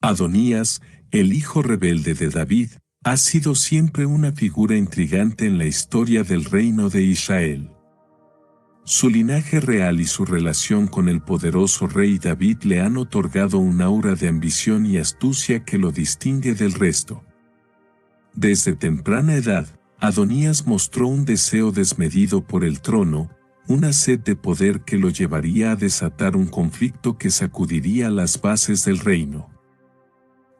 Adonías, el hijo rebelde de David, ha sido siempre una figura intrigante en la historia del reino de Israel. Su linaje real y su relación con el poderoso rey David le han otorgado un aura de ambición y astucia que lo distingue del resto. Desde temprana edad, Adonías mostró un deseo desmedido por el trono, una sed de poder que lo llevaría a desatar un conflicto que sacudiría las bases del reino.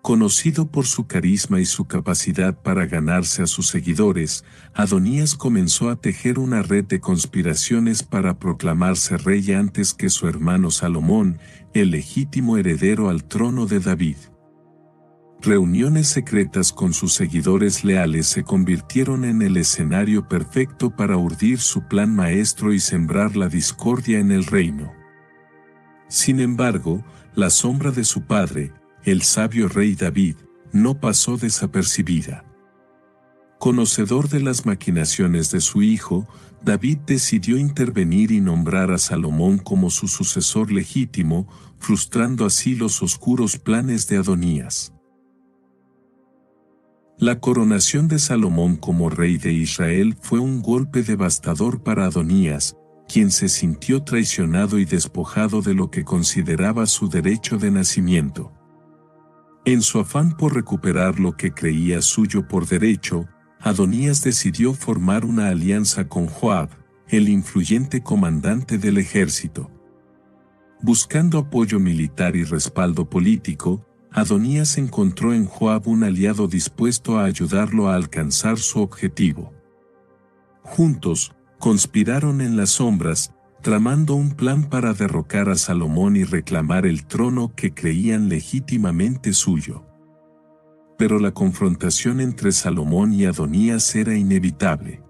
Conocido por su carisma y su capacidad para ganarse a sus seguidores, Adonías comenzó a tejer una red de conspiraciones para proclamarse rey antes que su hermano Salomón, el legítimo heredero al trono de David. Reuniones secretas con sus seguidores leales se convirtieron en el escenario perfecto para urdir su plan maestro y sembrar la discordia en el reino. Sin embargo, la sombra de su padre, el sabio rey David, no pasó desapercibida. Conocedor de las maquinaciones de su hijo, David decidió intervenir y nombrar a Salomón como su sucesor legítimo, frustrando así los oscuros planes de Adonías. La coronación de Salomón como rey de Israel fue un golpe devastador para Adonías, quien se sintió traicionado y despojado de lo que consideraba su derecho de nacimiento. En su afán por recuperar lo que creía suyo por derecho, Adonías decidió formar una alianza con Joab, el influyente comandante del ejército. Buscando apoyo militar y respaldo político, Adonías encontró en Joab un aliado dispuesto a ayudarlo a alcanzar su objetivo. Juntos, conspiraron en las sombras, tramando un plan para derrocar a Salomón y reclamar el trono que creían legítimamente suyo. Pero la confrontación entre Salomón y Adonías era inevitable.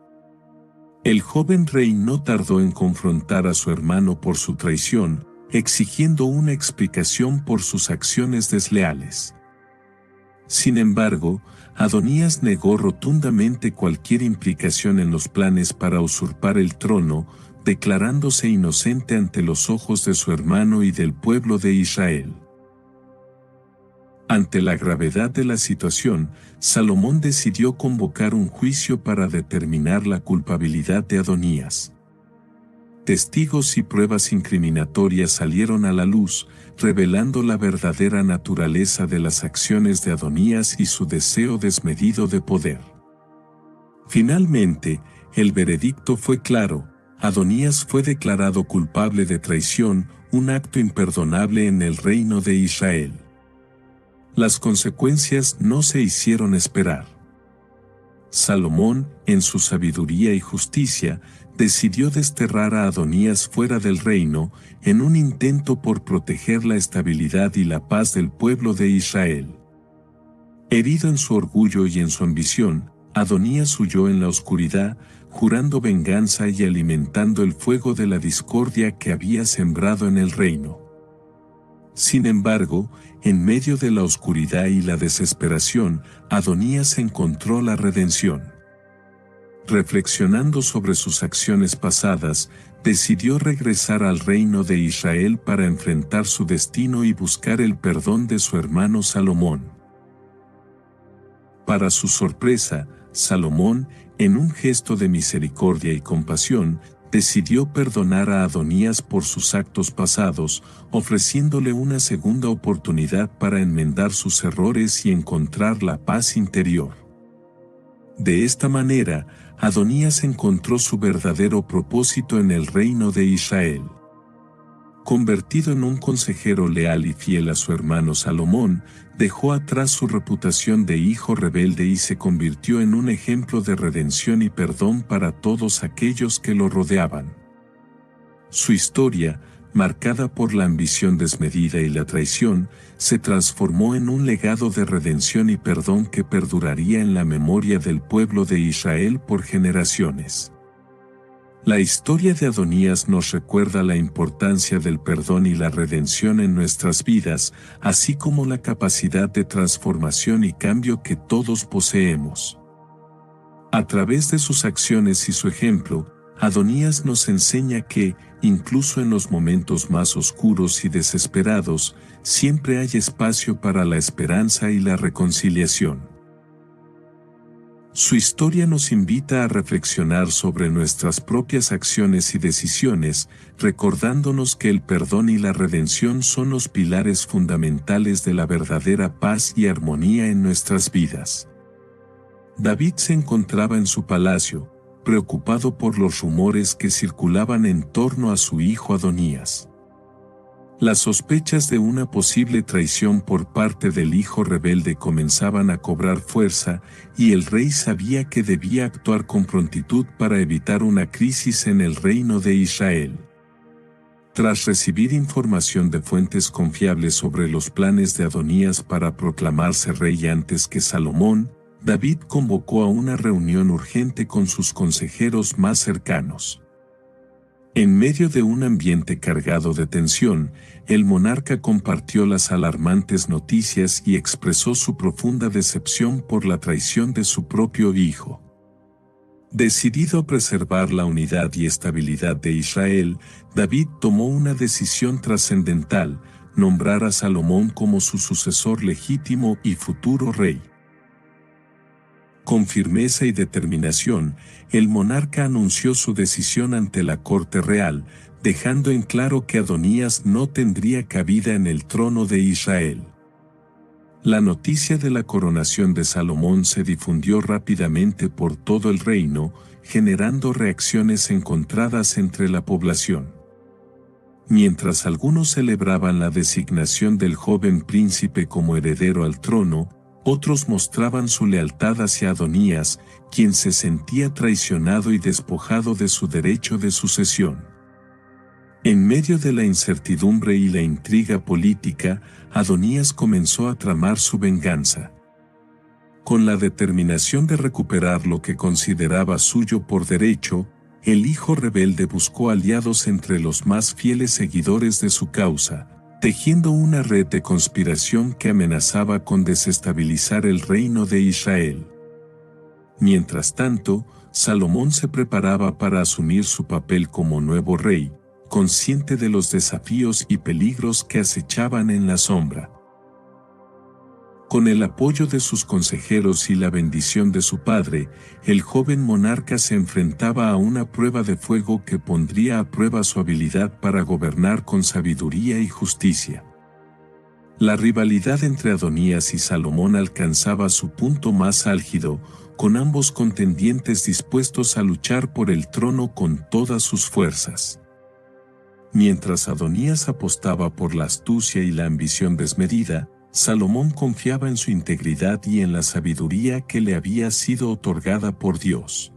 El joven rey no tardó en confrontar a su hermano por su traición, exigiendo una explicación por sus acciones desleales. Sin embargo, Adonías negó rotundamente cualquier implicación en los planes para usurpar el trono, declarándose inocente ante los ojos de su hermano y del pueblo de Israel. Ante la gravedad de la situación, Salomón decidió convocar un juicio para determinar la culpabilidad de Adonías. Testigos y pruebas incriminatorias salieron a la luz, revelando la verdadera naturaleza de las acciones de Adonías y su deseo desmedido de poder. Finalmente, el veredicto fue claro: Adonías fue declarado culpable de traición, un acto imperdonable en el reino de Israel. Las consecuencias no se hicieron esperar. Salomón, en su sabiduría y justicia, decidió desterrar a Adonías fuera del reino, en un intento por proteger la estabilidad y la paz del pueblo de Israel. Herido en su orgullo y en su ambición, Adonías huyó en la oscuridad, jurando venganza y alimentando el fuego de la discordia que había sembrado en el reino. Sin embargo, en medio de la oscuridad y la desesperación, Adonías encontró la redención. Reflexionando sobre sus acciones pasadas, decidió regresar al reino de Israel para enfrentar su destino y buscar el perdón de su hermano Salomón. Para su sorpresa, Salomón, en un gesto de misericordia y compasión, decidió perdonar a Adonías por sus actos pasados, ofreciéndole una segunda oportunidad para enmendar sus errores y encontrar la paz interior. De esta manera, Adonías encontró su verdadero propósito en el reino de Israel. Convertido en un consejero leal y fiel a su hermano Salomón, dejó atrás su reputación de hijo rebelde y se convirtió en un ejemplo de redención y perdón para todos aquellos que lo rodeaban. Su historia, marcada por la ambición desmedida y la traición, se transformó en un legado de redención y perdón que perduraría en la memoria del pueblo de Israel por generaciones. La historia de Adonías nos recuerda la importancia del perdón y la redención en nuestras vidas, así como la capacidad de transformación y cambio que todos poseemos. A través de sus acciones y su ejemplo, Adonías nos enseña que, incluso en los momentos más oscuros y desesperados, siempre hay espacio para la esperanza y la reconciliación. Su historia nos invita a reflexionar sobre nuestras propias acciones y decisiones, recordándonos que el perdón y la redención son los pilares fundamentales de la verdadera paz y armonía en nuestras vidas. David se encontraba en su palacio, preocupado por los rumores que circulaban en torno a su hijo Adonías. Las sospechas de una posible traición por parte del hijo rebelde comenzaban a cobrar fuerza, y el rey sabía que debía actuar con prontitud para evitar una crisis en el reino de Israel. Tras recibir información de fuentes confiables sobre los planes de Adonías para proclamarse rey antes que Salomón, David convocó a una reunión urgente con sus consejeros más cercanos. En medio de un ambiente cargado de tensión, el monarca compartió las alarmantes noticias y expresó su profunda decepción por la traición de su propio hijo. Decidido a preservar la unidad y estabilidad de Israel, David tomó una decisión trascendental: nombrar a Salomón como su sucesor legítimo y futuro rey. Con firmeza y determinación, el monarca anunció su decisión ante la corte real, dejando en claro que Adonías no tendría cabida en el trono de Israel. La noticia de la coronación de Salomón se difundió rápidamente por todo el reino, generando reacciones encontradas entre la población. Mientras algunos celebraban la designación del joven príncipe como heredero al trono, otros mostraban su lealtad hacia Adonías, quien se sentía traicionado y despojado de su derecho de sucesión. En medio de la incertidumbre y la intriga política, Adonías comenzó a tramar su venganza. Con la determinación de recuperar lo que consideraba suyo por derecho, el hijo rebelde buscó aliados entre los más fieles seguidores de su causa, tejiendo una red de conspiración que amenazaba con desestabilizar el reino de Israel. Mientras tanto, Salomón se preparaba para asumir su papel como nuevo rey, consciente de los desafíos y peligros que acechaban en la sombra. Con el apoyo de sus consejeros y la bendición de su padre, el joven monarca se enfrentaba a una prueba de fuego que pondría a prueba su habilidad para gobernar con sabiduría y justicia. La rivalidad entre Adonías y Salomón alcanzaba su punto más álgido, con ambos contendientes dispuestos a luchar por el trono con todas sus fuerzas. Mientras Adonías apostaba por la astucia y la ambición desmedida, Salomón confiaba en su integridad y en la sabiduría que le había sido otorgada por Dios.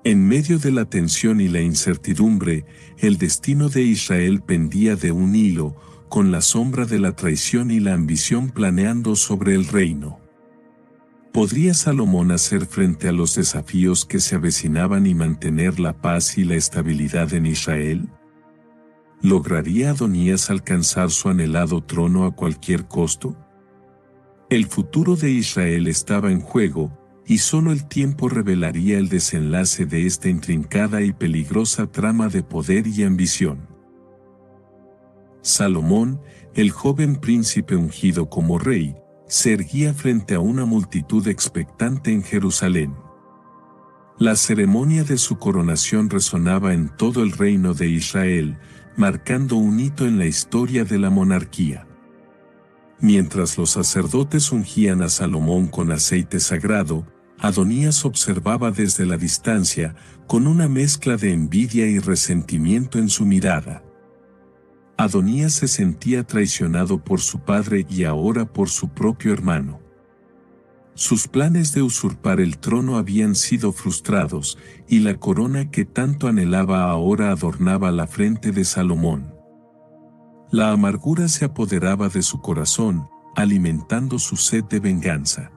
En medio de la tensión y la incertidumbre, el destino de Israel pendía de un hilo, con la sombra de la traición y la ambición planeando sobre el reino. ¿Podría Salomón hacer frente a los desafíos que se avecinaban y mantener la paz y la estabilidad en Israel? ¿Lograría Adonías alcanzar su anhelado trono a cualquier costo? El futuro de Israel estaba en juego, y solo el tiempo revelaría el desenlace de esta intrincada y peligrosa trama de poder y ambición. Salomón, el joven príncipe ungido como rey, se erguía frente a una multitud expectante en Jerusalén. La ceremonia de su coronación resonaba en todo el reino de Israel, marcando un hito en la historia de la monarquía. Mientras los sacerdotes ungían a Salomón con aceite sagrado, Adonías observaba desde la distancia, con una mezcla de envidia y resentimiento en su mirada. Adonías se sentía traicionado por su padre y ahora por su propio hermano. Sus planes de usurpar el trono habían sido frustrados, y la corona que tanto anhelaba ahora adornaba la frente de Salomón. La amargura se apoderaba de su corazón, alimentando su sed de venganza.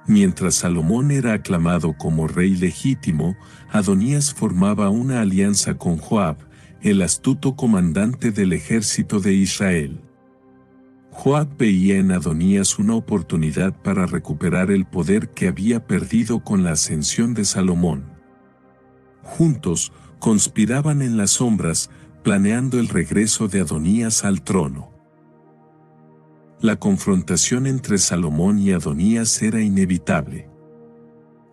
Mientras Salomón era aclamado como rey legítimo, Adonías formaba una alianza con Joab, el astuto comandante del ejército de Israel. Joab veía en Adonías una oportunidad para recuperar el poder que había perdido con la ascensión de Salomón. Juntos, conspiraban en las sombras, planeando el regreso de Adonías al trono. La confrontación entre Salomón y Adonías era inevitable.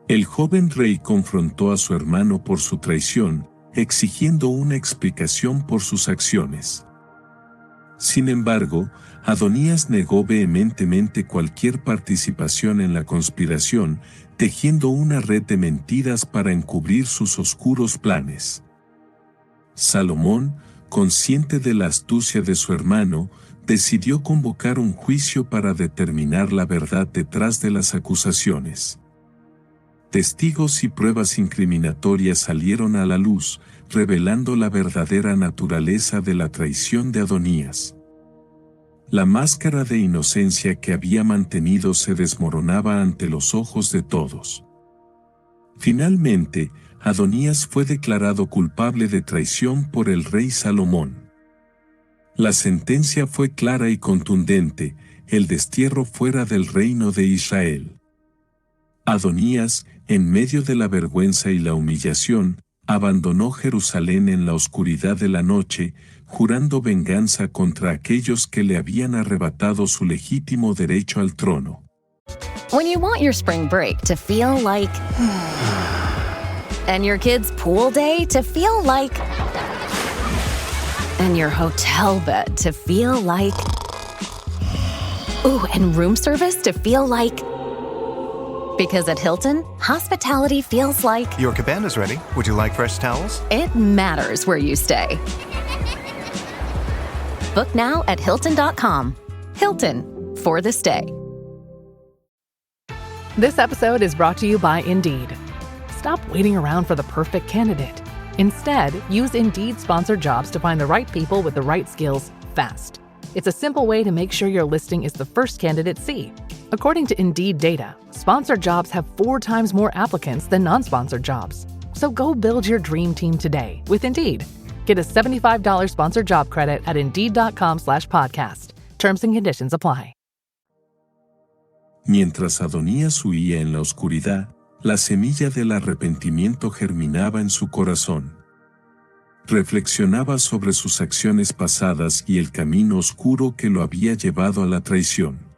El joven rey confrontó a su hermano por su traición, exigiendo una explicación por sus acciones. Sin embargo, Adonías negó vehementemente cualquier participación en la conspiración, tejiendo una red de mentiras para encubrir sus oscuros planes. Salomón, consciente de la astucia de su hermano, decidió convocar un juicio para determinar la verdad detrás de las acusaciones. Testigos y pruebas incriminatorias salieron a la luz, revelando la verdadera naturaleza de la traición de Adonías. La máscara de inocencia que había mantenido se desmoronaba ante los ojos de todos. Finalmente, Adonías fue declarado culpable de traición por el rey Salomón. La sentencia fue clara y contundente: el destierro fuera del reino de Israel. Adonías, en medio de la vergüenza y la humillación, abandonó Jerusalén en la oscuridad de la noche, jurando venganza contra aquellos que le habían arrebatado su legítimo derecho al trono. When you want your spring break to feel like... and your kids' pool day to feel like... and your hotel bed to feel like... ooh, and room service to feel like... because at Hilton, hospitality feels like... Your cabana's ready. Would you like fresh towels? It matters where you stay. Book now at Hilton.com. Hilton, for the stay. This episode is brought to you by Indeed. Stop waiting around for the perfect candidate. Instead, use Indeed sponsored jobs to find the right people with the right skills fast. It's a simple way to make sure your listing is the first candidates see. According to Indeed data, sponsored jobs have 4 times more applicants than non-sponsored jobs. So go build your dream team today with Indeed. Get a $75 sponsored job credit at Indeed.com/podcast. Terms and conditions apply. Mientras Adonías huía en la oscuridad, la semilla del arrepentimiento germinaba en su corazón. Reflexionaba sobre sus acciones pasadas y el camino oscuro que lo había llevado a la traición.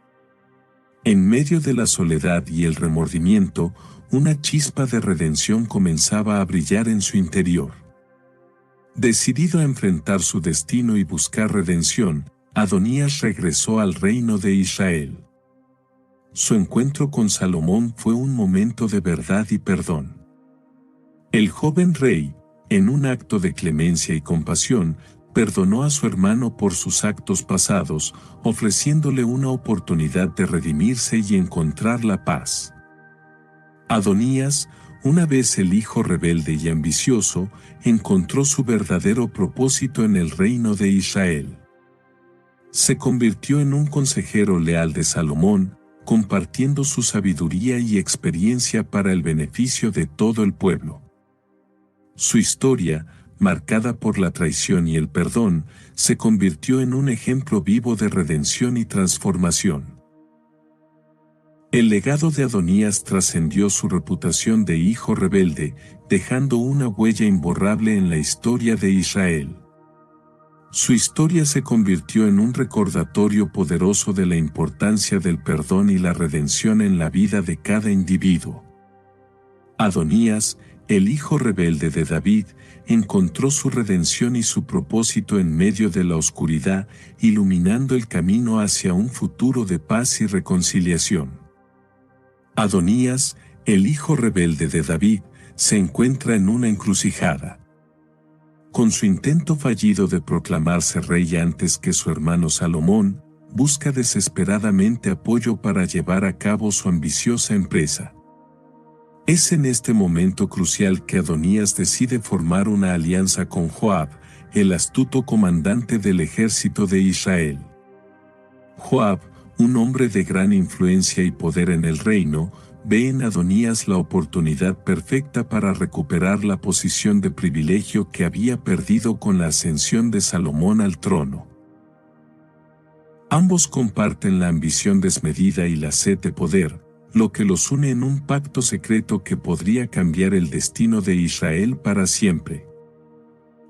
En medio de la soledad y el remordimiento, una chispa de redención comenzaba a brillar en su interior. Decidido a enfrentar su destino y buscar redención, Adonías regresó al reino de Israel. Su encuentro con Salomón fue un momento de verdad y perdón. El joven rey, en un acto de clemencia y compasión, perdonó a su hermano por sus actos pasados, ofreciéndole una oportunidad de redimirse y encontrar la paz. Adonías, una vez el hijo rebelde y ambicioso, encontró su verdadero propósito en el reino de Israel. Se convirtió en un consejero leal de Salomón, compartiendo su sabiduría y experiencia para el beneficio de todo el pueblo. Su historia, marcada por la traición y el perdón, se convirtió en un ejemplo vivo de redención y transformación. El legado de Adonías trascendió su reputación de hijo rebelde, dejando una huella imborrable en la historia de Israel. Su historia se convirtió en un recordatorio poderoso de la importancia del perdón y la redención en la vida de cada individuo. Adonías, el hijo rebelde de David, encontró su redención y su propósito en medio de la oscuridad, iluminando el camino hacia un futuro de paz y reconciliación. Adonías, el hijo rebelde de David, se encuentra en una encrucijada. Con su intento fallido de proclamarse rey antes que su hermano Salomón, busca desesperadamente apoyo para llevar a cabo su ambiciosa empresa. Es en este momento crucial que Adonías decide formar una alianza con Joab, el astuto comandante del ejército de Israel. Joab, un hombre de gran influencia y poder en el reino, ve en Adonías la oportunidad perfecta para recuperar la posición de privilegio que había perdido con la ascensión de Salomón al trono. Ambos comparten la ambición desmedida y la sed de poder, lo que los une en un pacto secreto que podría cambiar el destino de Israel para siempre.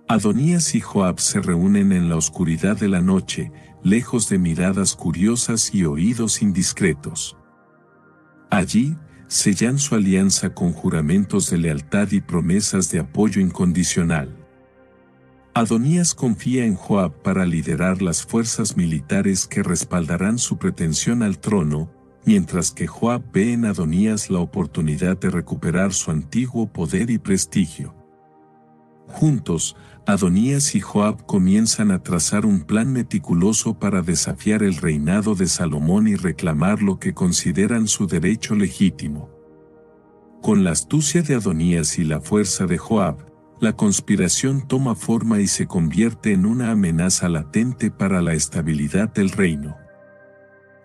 Adonías y Joab se reúnen en la oscuridad de la noche, lejos de miradas curiosas y oídos indiscretos. Allí, sellan su alianza con juramentos de lealtad y promesas de apoyo incondicional. Adonías confía en Joab para liderar las fuerzas militares que respaldarán su pretensión al trono, mientras que Joab ve en Adonías la oportunidad de recuperar su antiguo poder y prestigio. Juntos, Adonías y Joab comienzan a trazar un plan meticuloso para desafiar el reinado de Salomón y reclamar lo que consideran su derecho legítimo. Con la astucia de Adonías y la fuerza de Joab, la conspiración toma forma y se convierte en una amenaza latente para la estabilidad del reino.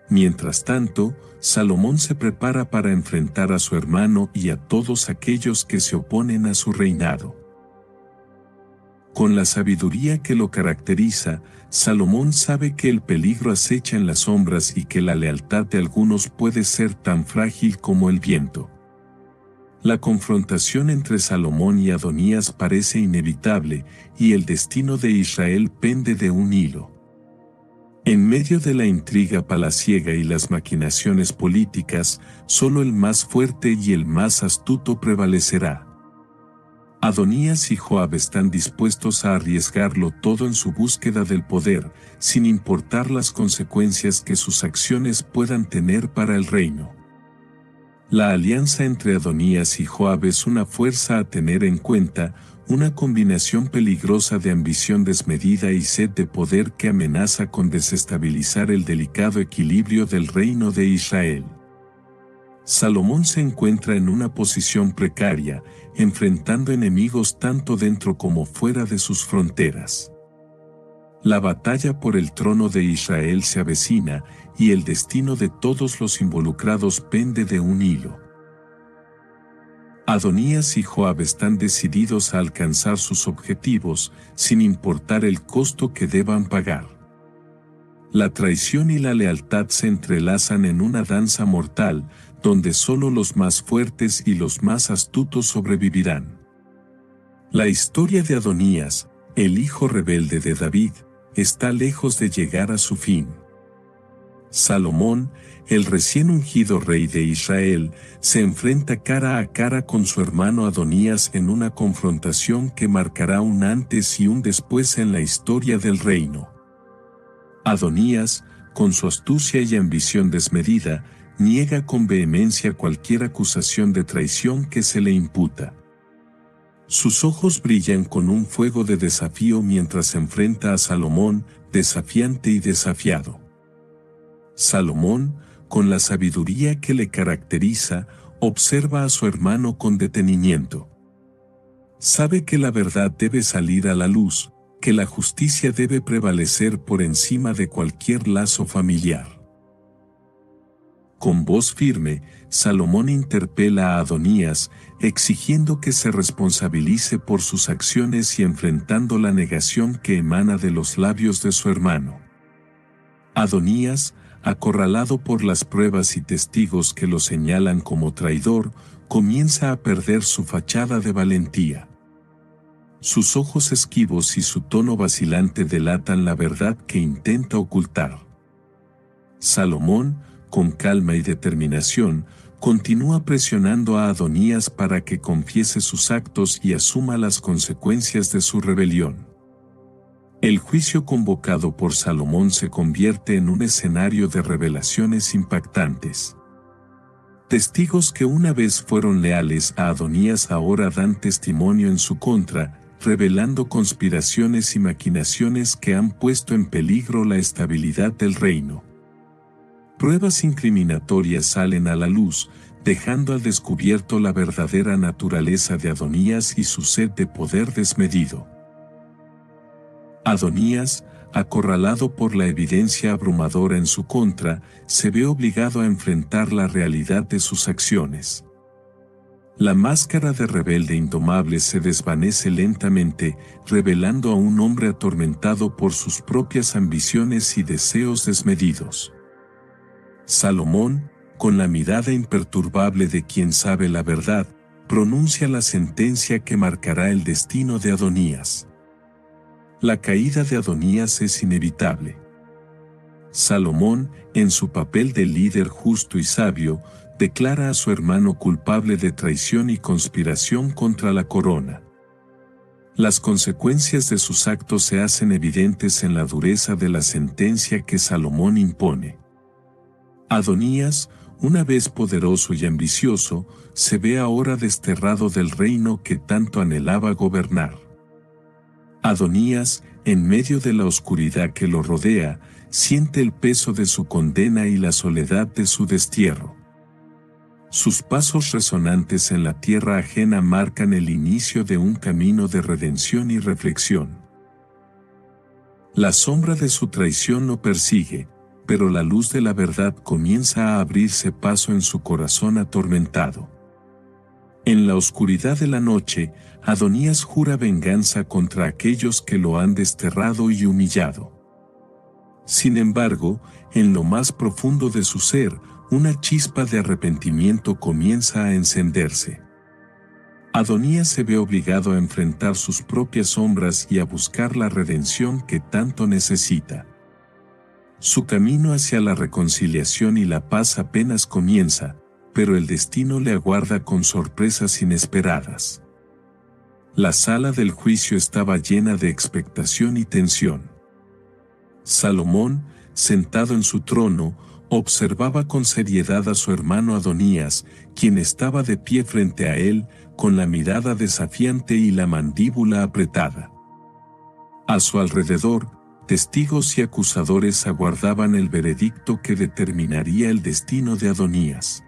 Mientras tanto, Salomón se prepara para enfrentar a su hermano y a todos aquellos que se oponen a su reinado. Con la sabiduría que lo caracteriza, Salomón sabe que el peligro acecha en las sombras y que la lealtad de algunos puede ser tan frágil como el viento. La confrontación entre Salomón y Adonías parece inevitable, y el destino de Israel pende de un hilo. En medio de la intriga palaciega y las maquinaciones políticas, solo el más fuerte y el más astuto prevalecerá. Adonías y Joab están dispuestos a arriesgarlo todo en su búsqueda del poder, sin importar las consecuencias que sus acciones puedan tener para el reino. La alianza entre Adonías y Joab es una fuerza a tener en cuenta, una combinación peligrosa de ambición desmedida y sed de poder que amenaza con desestabilizar el delicado equilibrio del reino de Israel. Salomón se encuentra en una posición precaria, enfrentando enemigos tanto dentro como fuera de sus fronteras. La batalla por el trono de Israel se avecina, y el destino de todos los involucrados pende de un hilo. Adonías y Joab están decididos a alcanzar sus objetivos, sin importar el costo que deban pagar. La traición y la lealtad se entrelazan en una danza mortal, donde solo los más fuertes y los más astutos sobrevivirán. La historia de Adonías, el hijo rebelde de David, está lejos de llegar a su fin. Salomón, el recién ungido rey de Israel, se enfrenta cara a cara con su hermano Adonías en una confrontación que marcará un antes y un después en la historia del reino. Adonías, con su astucia y ambición desmedida, niega con vehemencia cualquier acusación de traición que se le imputa. Sus ojos brillan con un fuego de desafío mientras enfrenta a Salomón, desafiante y desafiado. Salomón, con la sabiduría que le caracteriza, observa a su hermano con detenimiento. Sabe que la verdad debe salir a la luz, que la justicia debe prevalecer por encima de cualquier lazo familiar. Con voz firme, Salomón interpela a Adonías, exigiendo que se responsabilice por sus acciones y enfrentando la negación que emana de los labios de su hermano. Adonías, acorralado por las pruebas y testigos que lo señalan como traidor, comienza a perder su fachada de valentía. Sus ojos esquivos y su tono vacilante delatan la verdad que intenta ocultar. Salomón, con calma y determinación, continúa presionando a Adonías para que confiese sus actos y asuma las consecuencias de su rebelión. El juicio convocado por Salomón se convierte en un escenario de revelaciones impactantes. Testigos que una vez fueron leales a Adonías ahora dan testimonio en su contra, revelando conspiraciones y maquinaciones que han puesto en peligro la estabilidad del reino. Pruebas incriminatorias salen a la luz, dejando al descubierto la verdadera naturaleza de Adonías y su sed de poder desmedido. Adonías, acorralado por la evidencia abrumadora en su contra, se ve obligado a enfrentar la realidad de sus acciones. La máscara de rebelde indomable se desvanece lentamente, revelando a un hombre atormentado por sus propias ambiciones y deseos desmedidos. Salomón, con la mirada imperturbable de quien sabe la verdad, pronuncia la sentencia que marcará el destino de Adonías. La caída de Adonías es inevitable. Salomón, en su papel de líder justo y sabio, declara a su hermano culpable de traición y conspiración contra la corona. Las consecuencias de sus actos se hacen evidentes en la dureza de la sentencia que Salomón impone. Adonías, una vez poderoso y ambicioso, se ve ahora desterrado del reino que tanto anhelaba gobernar. Adonías, en medio de la oscuridad que lo rodea, siente el peso de su condena y la soledad de su destierro. Sus pasos resonantes en la tierra ajena marcan el inicio de un camino de redención y reflexión. La sombra de su traición lo persigue, pero la luz de la verdad comienza a abrirse paso en su corazón atormentado. En la oscuridad de la noche, Adonías jura venganza contra aquellos que lo han desterrado y humillado. Sin embargo, en lo más profundo de su ser, una chispa de arrepentimiento comienza a encenderse. Adonías se ve obligado a enfrentar sus propias sombras y a buscar la redención que tanto necesita. Su camino hacia la reconciliación y la paz apenas comienza, pero el destino le aguarda con sorpresas inesperadas. La sala del juicio estaba llena de expectación y tensión. Salomón, sentado en su trono, observaba con seriedad a su hermano Adonías, quien estaba de pie frente a él, con la mirada desafiante y la mandíbula apretada. A su alrededor, testigos y acusadores aguardaban el veredicto que determinaría el destino de Adonías.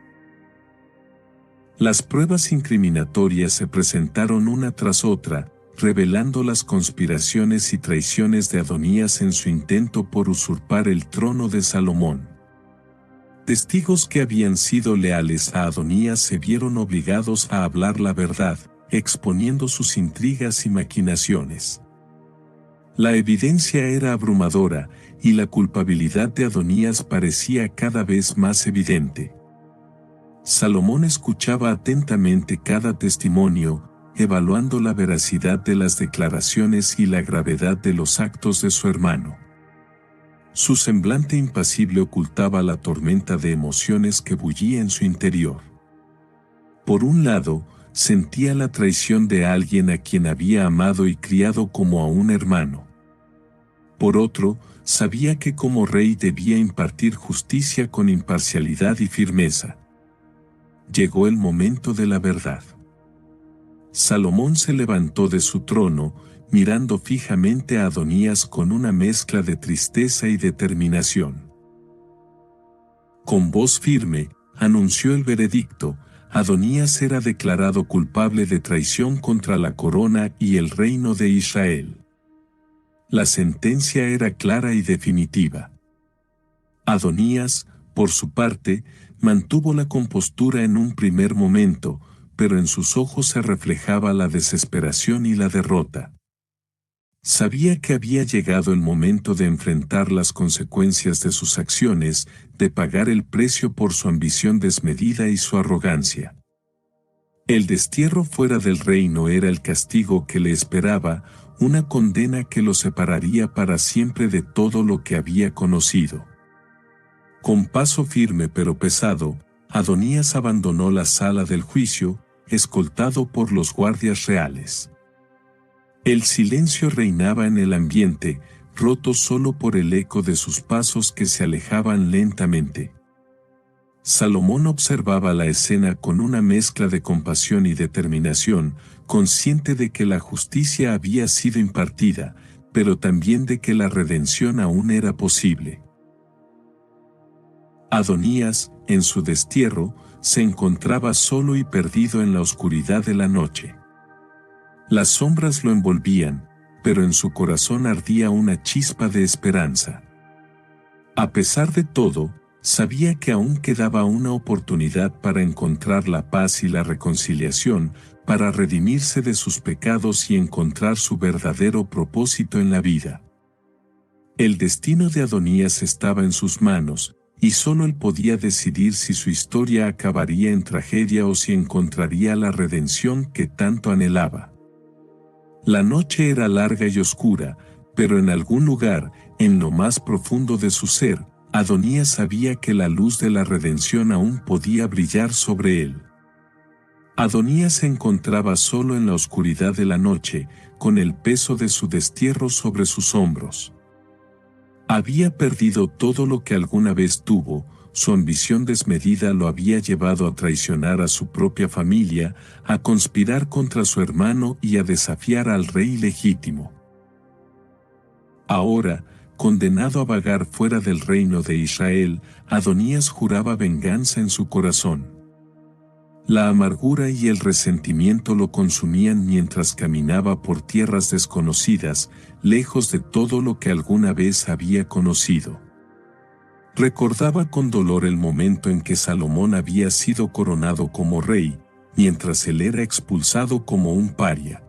Las pruebas incriminatorias se presentaron una tras otra, revelando las conspiraciones y traiciones de Adonías en su intento por usurpar el trono de Salomón. Testigos que habían sido leales a Adonías se vieron obligados a hablar la verdad, exponiendo sus intrigas y maquinaciones. La evidencia era abrumadora, y la culpabilidad de Adonías parecía cada vez más evidente. Salomón escuchaba atentamente cada testimonio, evaluando la veracidad de las declaraciones y la gravedad de los actos de su hermano. Su semblante impasible ocultaba la tormenta de emociones que bullía en su interior. Por un lado, sentía la traición de alguien a quien había amado y criado como a un hermano. Por otro, sabía que como rey debía impartir justicia con imparcialidad y firmeza. Llegó el momento de la verdad. Salomón se levantó de su trono, mirando fijamente a Adonías con una mezcla de tristeza y determinación. Con voz firme, anunció el veredicto: Adonías era declarado culpable de traición contra la corona y el reino de Israel. La sentencia era clara y definitiva. Adonías, por su parte, mantuvo la compostura en un primer momento, pero en sus ojos se reflejaba la desesperación y la derrota. Sabía que había llegado el momento de enfrentar las consecuencias de sus acciones, de pagar el precio por su ambición desmedida y su arrogancia. El destierro fuera del reino era el castigo que le esperaba, una condena que lo separaría para siempre de todo lo que había conocido. Con paso firme pero pesado, Adonías abandonó la sala del juicio, escoltado por los guardias reales. El silencio reinaba en el ambiente, roto solo por el eco de sus pasos que se alejaban lentamente. Salomón observaba la escena con una mezcla de compasión y determinación, consciente de que la justicia había sido impartida, pero también de que la redención aún era posible. Adonías, en su destierro, se encontraba solo y perdido en la oscuridad de la noche. Las sombras lo envolvían, pero en su corazón ardía una chispa de esperanza. A pesar de todo, sabía que aún quedaba una oportunidad para encontrar la paz y la reconciliación, para redimirse de sus pecados y encontrar su verdadero propósito en la vida. El destino de Adonías estaba en sus manos, y solo él podía decidir si su historia acabaría en tragedia o si encontraría la redención que tanto anhelaba. La noche era larga y oscura, pero en algún lugar, en lo más profundo de su ser, Adonías sabía que la luz de la redención aún podía brillar sobre él. Adonías se encontraba solo en la oscuridad de la noche, con el peso de su destierro sobre sus hombros. Había perdido todo lo que alguna vez tuvo, su ambición desmedida lo había llevado a traicionar a su propia familia, a conspirar contra su hermano y a desafiar al rey legítimo. Ahora, condenado a vagar fuera del reino de Israel, Adonías juraba venganza en su corazón. La amargura y el resentimiento lo consumían mientras caminaba por tierras desconocidas, lejos de todo lo que alguna vez había conocido. Recordaba con dolor el momento en que Salomón había sido coronado como rey, mientras él era expulsado como un paria.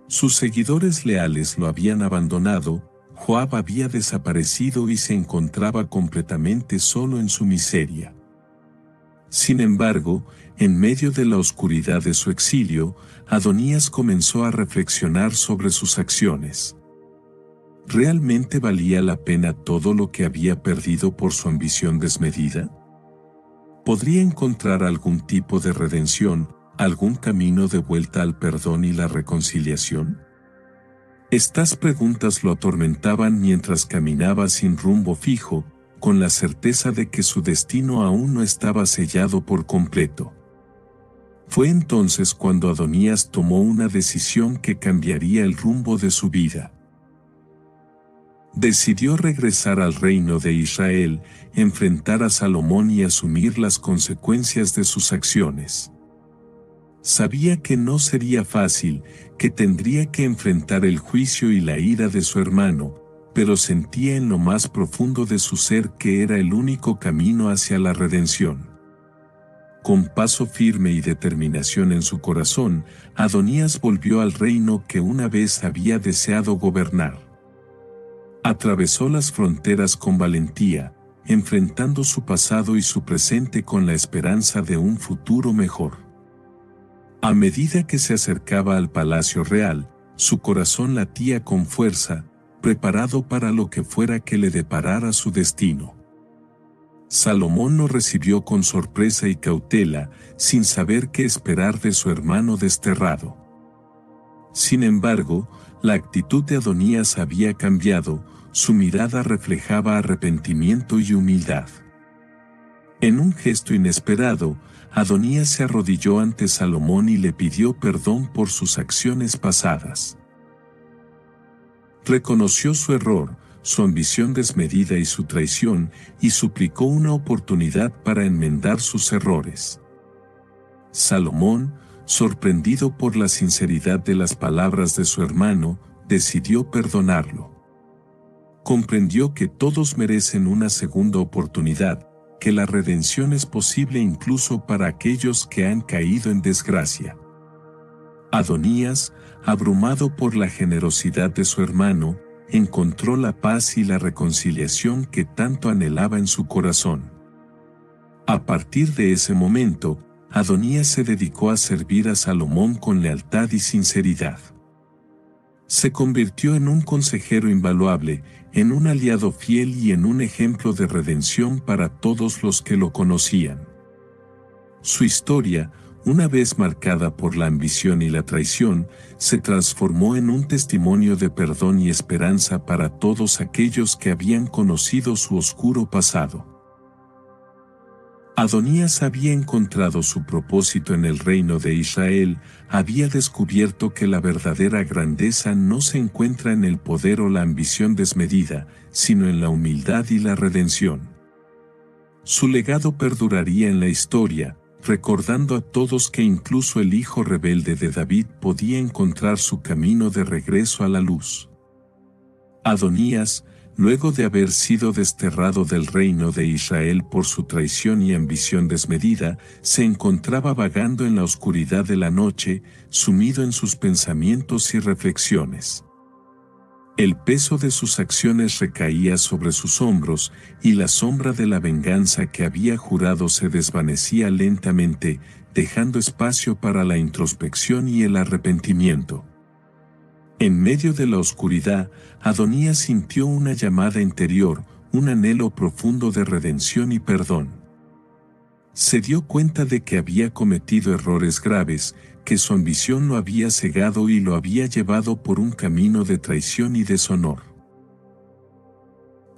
Sus seguidores leales lo habían abandonado, Joab había desaparecido y se encontraba completamente solo en su miseria. Sin embargo, en medio de la oscuridad de su exilio, Adonías comenzó a reflexionar sobre sus acciones. ¿Realmente valía la pena todo lo que había perdido por su ambición desmedida? ¿Podría encontrar algún tipo de redención, algún camino de vuelta al perdón y la reconciliación? Estas preguntas lo atormentaban mientras caminaba sin rumbo fijo, con la certeza de que su destino aún no estaba sellado por completo. Fue entonces cuando Adonías tomó una decisión que cambiaría el rumbo de su vida. Decidió regresar al reino de Israel, enfrentar a Salomón y asumir las consecuencias de sus acciones. Sabía que no sería fácil, que tendría que enfrentar el juicio y la ira de su hermano, pero sentía en lo más profundo de su ser que era el único camino hacia la redención. Con paso firme y determinación en su corazón, Adonías volvió al reino que una vez había deseado gobernar. Atravesó las fronteras con valentía, enfrentando su pasado y su presente con la esperanza de un futuro mejor. A medida que se acercaba al palacio real, su corazón latía con fuerza, preparado para lo que fuera que le deparara su destino. Salomón lo recibió con sorpresa y cautela, sin saber qué esperar de su hermano desterrado. Sin embargo, la actitud de Adonías había cambiado, su mirada reflejaba arrepentimiento y humildad. En un gesto inesperado, Adonías se arrodilló ante Salomón y le pidió perdón por sus acciones pasadas. Reconoció su error, su ambición desmedida y su traición, y suplicó una oportunidad para enmendar sus errores. Salomón, sorprendido por la sinceridad de las palabras de su hermano, decidió perdonarlo. Comprendió que todos merecen una segunda oportunidad, que la redención es posible incluso para aquellos que han caído en desgracia. Adonías, abrumado por la generosidad de su hermano, encontró la paz y la reconciliación que tanto anhelaba en su corazón. A partir de ese momento, Adonías se dedicó a servir a Salomón con lealtad y sinceridad. Se convirtió en un consejero invaluable, en un aliado fiel y en un ejemplo de redención para todos los que lo conocían. Su historia, una vez marcada por la ambición y la traición, se transformó en un testimonio de perdón y esperanza para todos aquellos que habían conocido su oscuro pasado. Adonías había encontrado su propósito en el reino de Israel, había descubierto que la verdadera grandeza no se encuentra en el poder o la ambición desmedida, sino en la humildad y la redención. Su legado perduraría en la historia, recordando a todos que incluso el hijo rebelde de David podía encontrar su camino de regreso a la luz. Adonías, luego de haber sido desterrado del reino de Israel por su traición y ambición desmedida, se encontraba vagando en la oscuridad de la noche, sumido en sus pensamientos y reflexiones. El peso de sus acciones recaía sobre sus hombros, y la sombra de la venganza que había jurado se desvanecía lentamente, dejando espacio para la introspección y el arrepentimiento. En medio de la oscuridad, Adonías sintió una llamada interior, un anhelo profundo de redención y perdón. Se dio cuenta de que había cometido errores graves, que su ambición lo había cegado y lo había llevado por un camino de traición y deshonor.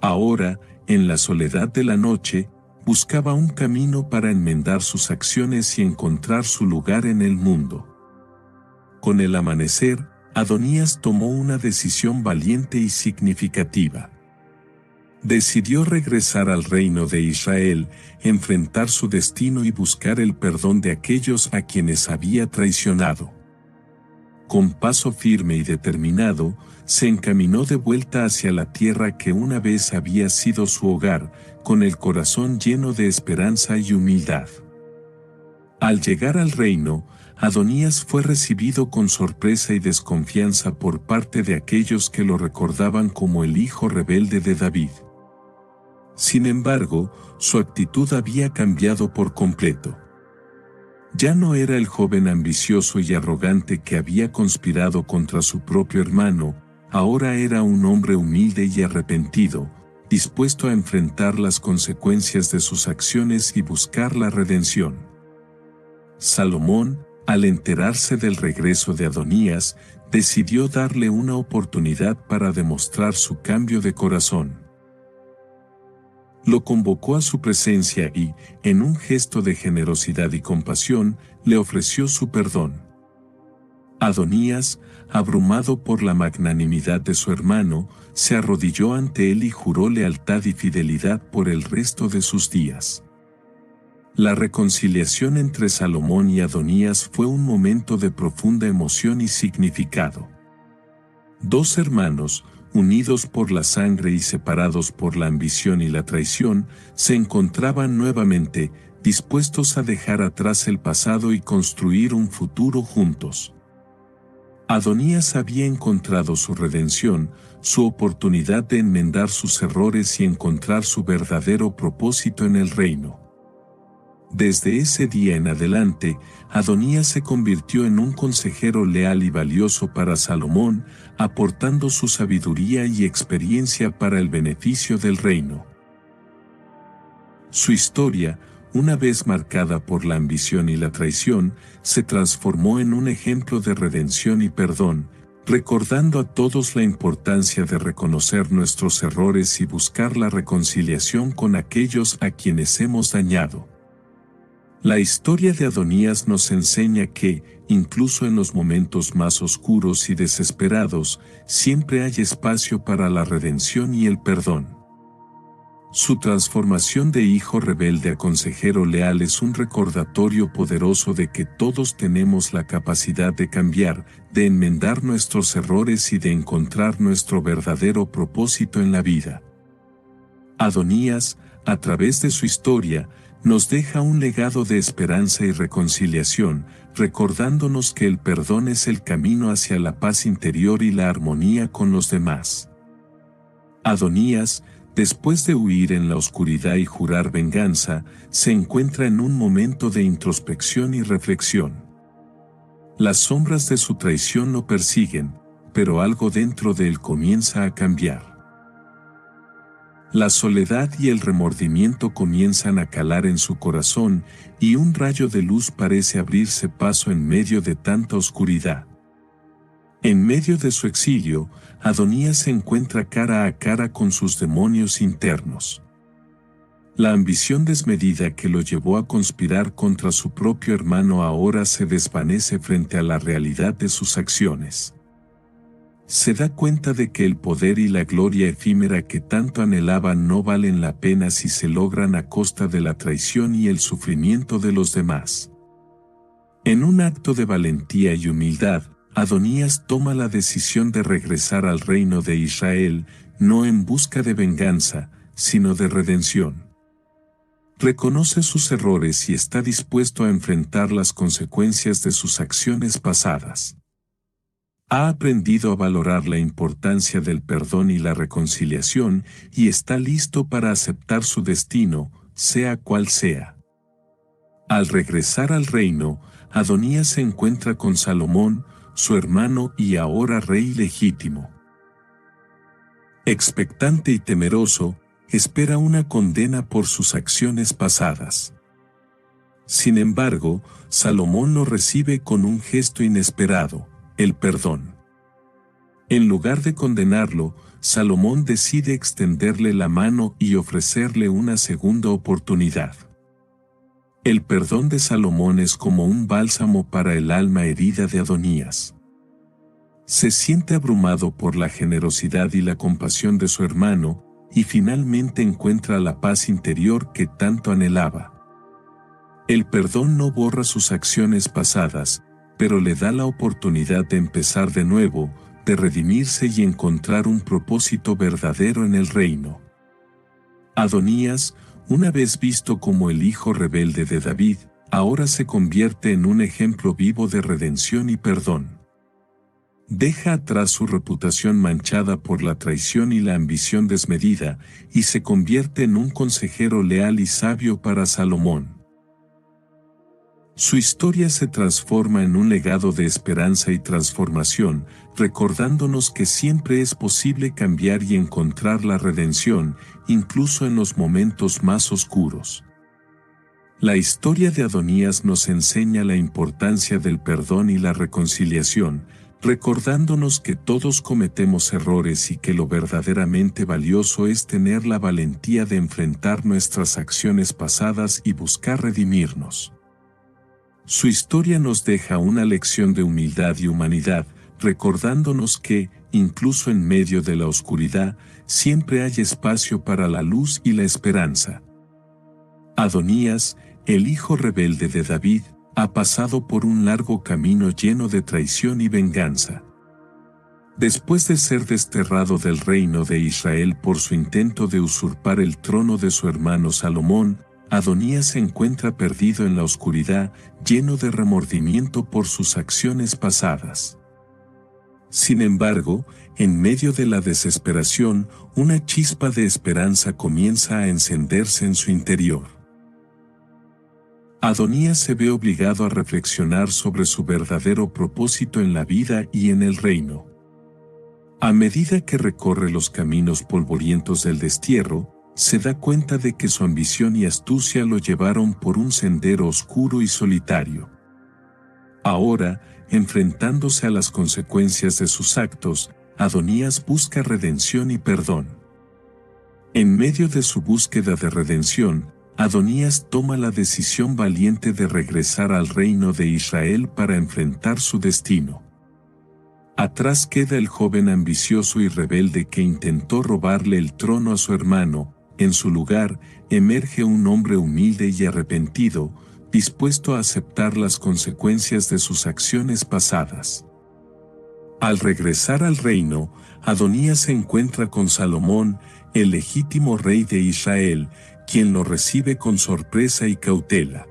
Ahora, en la soledad de la noche, buscaba un camino para enmendar sus acciones y encontrar su lugar en el mundo. Con el amanecer, Adonías tomó una decisión valiente y significativa. Decidió regresar al reino de Israel, enfrentar su destino y buscar el perdón de aquellos a quienes había traicionado. Con paso firme y determinado, se encaminó de vuelta hacia la tierra que una vez había sido su hogar, con el corazón lleno de esperanza y humildad. Al llegar al reino, Adonías fue recibido con sorpresa y desconfianza por parte de aquellos que lo recordaban como el hijo rebelde de David. Sin embargo, su actitud había cambiado por completo. Ya no era el joven ambicioso y arrogante que había conspirado contra su propio hermano, ahora era un hombre humilde y arrepentido, dispuesto a enfrentar las consecuencias de sus acciones y buscar la redención. Salomón, al enterarse del regreso de Adonías, decidió darle una oportunidad para demostrar su cambio de corazón. Lo convocó a su presencia y, en un gesto de generosidad y compasión, le ofreció su perdón. Adonías, abrumado por la magnanimidad de su hermano, se arrodilló ante él y juró lealtad y fidelidad por el resto de sus días. La reconciliación entre Salomón y Adonías fue un momento de profunda emoción y significado. Dos hermanos, unidos por la sangre y separados por la ambición y la traición, se encontraban nuevamente, dispuestos a dejar atrás el pasado y construir un futuro juntos. Adonías había encontrado su redención, su oportunidad de enmendar sus errores y encontrar su verdadero propósito en el reino. Desde ese día en adelante, Adonías se convirtió en un consejero leal y valioso para Salomón, aportando su sabiduría y experiencia para el beneficio del reino. Su historia, una vez marcada por la ambición y la traición, se transformó en un ejemplo de redención y perdón, recordando a todos la importancia de reconocer nuestros errores y buscar la reconciliación con aquellos a quienes hemos dañado. La historia de Adonías nos enseña que, incluso en los momentos más oscuros y desesperados, siempre hay espacio para la redención y el perdón. Su transformación de hijo rebelde a consejero leal es un recordatorio poderoso de que todos tenemos la capacidad de cambiar, de enmendar nuestros errores y de encontrar nuestro verdadero propósito en la vida. Adonías, a través de su historia, nos deja un legado de esperanza y reconciliación, recordándonos que el perdón es el camino hacia la paz interior y la armonía con los demás. Adonías, después de huir en la oscuridad y jurar venganza, se encuentra en un momento de introspección y reflexión. Las sombras de su traición lo persiguen, pero algo dentro de él comienza a cambiar. La soledad y el remordimiento comienzan a calar en su corazón y un rayo de luz parece abrirse paso en medio de tanta oscuridad. En medio de su exilio, Adonías se encuentra cara a cara con sus demonios internos. La ambición desmedida que lo llevó a conspirar contra su propio hermano ahora se desvanece frente a la realidad de sus acciones. Se da cuenta de que el poder y la gloria efímera que tanto anhelaba no valen la pena si se logran a costa de la traición y el sufrimiento de los demás. En un acto de valentía y humildad, Adonías toma la decisión de regresar al reino de Israel, no en busca de venganza, sino de redención. Reconoce sus errores y está dispuesto a enfrentar las consecuencias de sus acciones pasadas. Ha aprendido a valorar la importancia del perdón y la reconciliación y está listo para aceptar su destino, sea cual sea. Al regresar al reino, Adonías se encuentra con Salomón, su hermano y ahora rey legítimo. Expectante y temeroso, espera una condena por sus acciones pasadas. Sin embargo, Salomón lo recibe con un gesto inesperado, el perdón. En lugar de condenarlo, Salomón decide extenderle la mano y ofrecerle una segunda oportunidad. El perdón de Salomón es como un bálsamo para el alma herida de Adonías. Se siente abrumado por la generosidad y la compasión de su hermano, y finalmente encuentra la paz interior que tanto anhelaba. El perdón no borra sus acciones pasadas, pero le da la oportunidad de empezar de nuevo, de redimirse y encontrar un propósito verdadero en el reino. Adonías, una vez visto como el hijo rebelde de David, ahora se convierte en un ejemplo vivo de redención y perdón. Deja atrás su reputación manchada por la traición y la ambición desmedida, y se convierte en un consejero leal y sabio para Salomón. Su historia se transforma en un legado de esperanza y transformación, recordándonos que siempre es posible cambiar y encontrar la redención, incluso en los momentos más oscuros. La historia de Adonías nos enseña la importancia del perdón y la reconciliación, recordándonos que todos cometemos errores y que lo verdaderamente valioso es tener la valentía de enfrentar nuestras acciones pasadas y buscar redimirnos. Su historia nos deja una lección de humildad y humanidad, recordándonos que, incluso en medio de la oscuridad, siempre hay espacio para la luz y la esperanza. Adonías, el hijo rebelde de David, ha pasado por un largo camino lleno de traición y venganza. Después de ser desterrado del reino de Israel por su intento de usurpar el trono de su hermano Salomón, Adonías se encuentra perdido en la oscuridad, lleno de remordimiento por sus acciones pasadas. Sin embargo, en medio de la desesperación, una chispa de esperanza comienza a encenderse en su interior. Adonías se ve obligado a reflexionar sobre su verdadero propósito en la vida y en el reino. A medida que recorre los caminos polvorientos del destierro, se da cuenta de que su ambición y astucia lo llevaron por un sendero oscuro y solitario. Ahora, enfrentándose a las consecuencias de sus actos, Adonías busca redención y perdón. En medio de su búsqueda de redención, Adonías toma la decisión valiente de regresar al reino de Israel para enfrentar su destino. Atrás queda el joven ambicioso y rebelde que intentó robarle el trono a su hermano. En su lugar, emerge un hombre humilde y arrepentido, dispuesto a aceptar las consecuencias de sus acciones pasadas. Al regresar al reino, Adonías se encuentra con Salomón, el legítimo rey de Israel, quien lo recibe con sorpresa y cautela.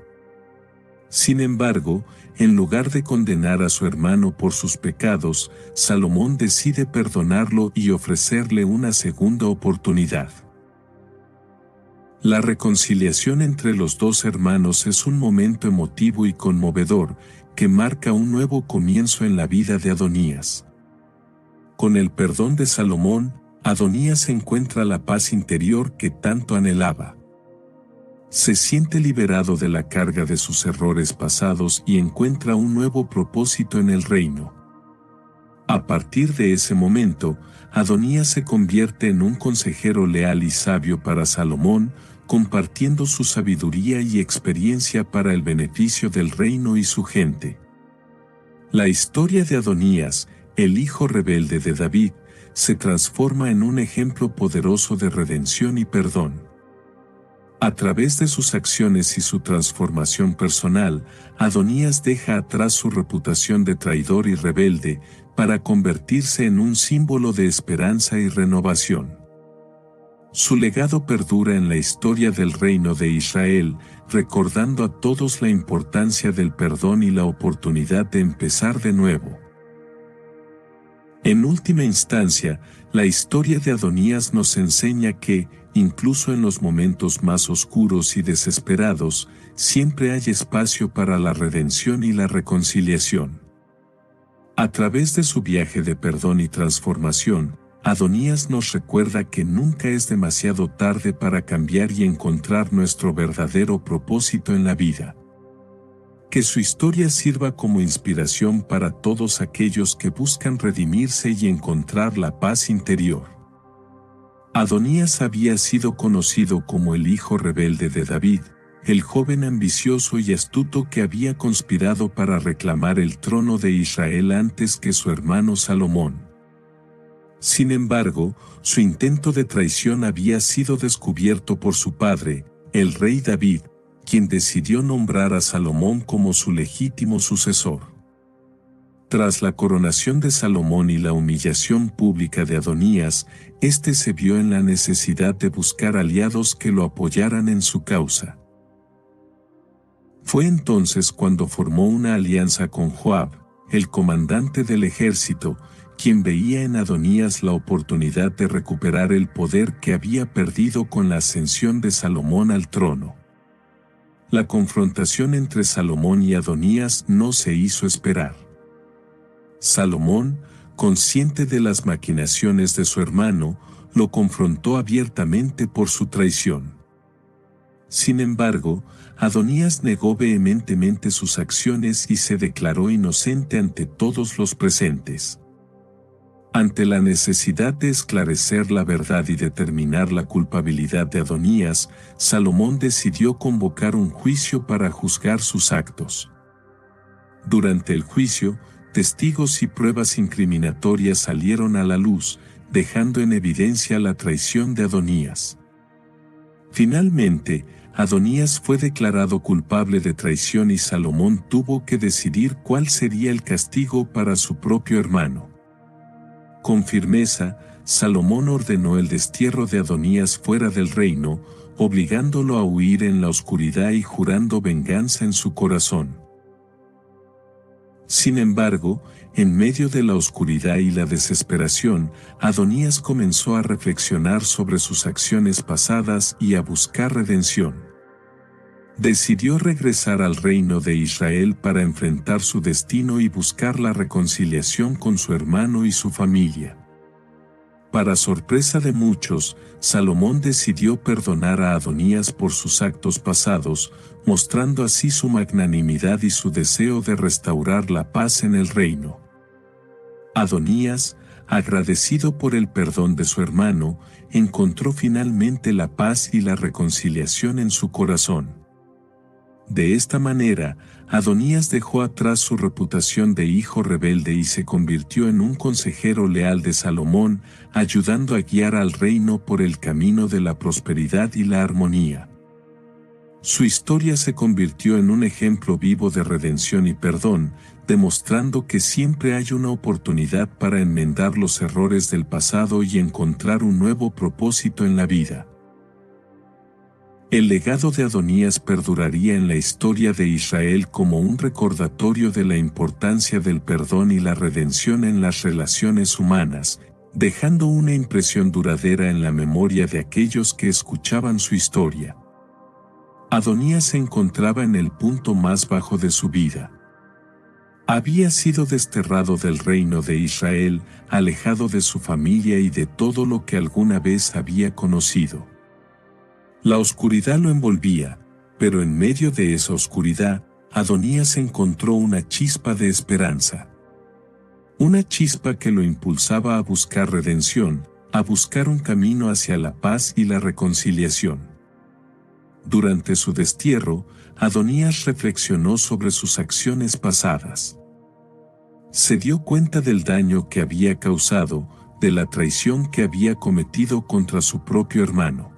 Sin embargo, en lugar de condenar a su hermano por sus pecados, Salomón decide perdonarlo y ofrecerle una segunda oportunidad. La reconciliación entre los dos hermanos es un momento emotivo y conmovedor que marca un nuevo comienzo en la vida de Adonías. Con el perdón de Salomón, Adonías encuentra la paz interior que tanto anhelaba. Se siente liberado de la carga de sus errores pasados y encuentra un nuevo propósito en el reino. A partir de ese momento, Adonías se convierte en un consejero leal y sabio para Salomón, compartiendo su sabiduría y experiencia para el beneficio del reino y su gente. La historia de Adonías, el hijo rebelde de David, se transforma en un ejemplo poderoso de redención y perdón. A través de sus acciones y su transformación personal, Adonías deja atrás su reputación de traidor y rebelde para convertirse en un símbolo de esperanza y renovación. Su legado perdura en la historia del reino de Israel, recordando a todos la importancia del perdón y la oportunidad de empezar de nuevo. En última instancia, la historia de Adonías nos enseña que, incluso en los momentos más oscuros y desesperados, siempre hay espacio para la redención y la reconciliación. A través de su viaje de perdón y transformación, Adonías nos recuerda que nunca es demasiado tarde para cambiar y encontrar nuestro verdadero propósito en la vida. Que su historia sirva como inspiración para todos aquellos que buscan redimirse y encontrar la paz interior. Adonías había sido conocido como el hijo rebelde de David, el joven ambicioso y astuto que había conspirado para reclamar el trono de Israel antes que su hermano Salomón. Sin embargo, su intento de traición había sido descubierto por su padre, el rey David, quien decidió nombrar a Salomón como su legítimo sucesor. Tras la coronación de Salomón y la humillación pública de Adonías, éste se vio en la necesidad de buscar aliados que lo apoyaran en su causa. Fue entonces cuando formó una alianza con Joab, el comandante del ejército, quien veía en Adonías la oportunidad de recuperar el poder que había perdido con la ascensión de Salomón al trono. La confrontación entre Salomón y Adonías no se hizo esperar. Salomón, consciente de las maquinaciones de su hermano, lo confrontó abiertamente por su traición. Sin embargo, Adonías negó vehementemente sus acciones y se declaró inocente ante todos los presentes. Ante la necesidad de esclarecer la verdad y determinar la culpabilidad de Adonías, Salomón decidió convocar un juicio para juzgar sus actos. Durante el juicio, testigos y pruebas incriminatorias salieron a la luz, dejando en evidencia la traición de Adonías. Finalmente, Adonías fue declarado culpable de traición y Salomón tuvo que decidir cuál sería el castigo para su propio hermano. Con firmeza, Salomón ordenó el destierro de Adonías fuera del reino, obligándolo a huir en la oscuridad y jurando venganza en su corazón. Sin embargo, en medio de la oscuridad y la desesperación, Adonías comenzó a reflexionar sobre sus acciones pasadas y a buscar redención. Decidió regresar al reino de Israel para enfrentar su destino y buscar la reconciliación con su hermano y su familia. Para sorpresa de muchos, Salomón decidió perdonar a Adonías por sus actos pasados, mostrando así su magnanimidad y su deseo de restaurar la paz en el reino. Adonías, agradecido por el perdón de su hermano, encontró finalmente la paz y la reconciliación en su corazón. De esta manera, Adonías dejó atrás su reputación de hijo rebelde y se convirtió en un consejero leal de Salomón, ayudando a guiar al reino por el camino de la prosperidad y la armonía. Su historia se convirtió en un ejemplo vivo de redención y perdón, demostrando que siempre hay una oportunidad para enmendar los errores del pasado y encontrar un nuevo propósito en la vida. El legado de Adonías perduraría en la historia de Israel como un recordatorio de la importancia del perdón y la redención en las relaciones humanas, dejando una impresión duradera en la memoria de aquellos que escuchaban su historia. Adonías se encontraba en el punto más bajo de su vida. Había sido desterrado del reino de Israel, alejado de su familia y de todo lo que alguna vez había conocido. La oscuridad lo envolvía, pero en medio de esa oscuridad, Adonías encontró una chispa de esperanza. Una chispa que lo impulsaba a buscar redención, a buscar un camino hacia la paz y la reconciliación. Durante su destierro, Adonías reflexionó sobre sus acciones pasadas. Se dio cuenta del daño que había causado, de la traición que había cometido contra su propio hermano.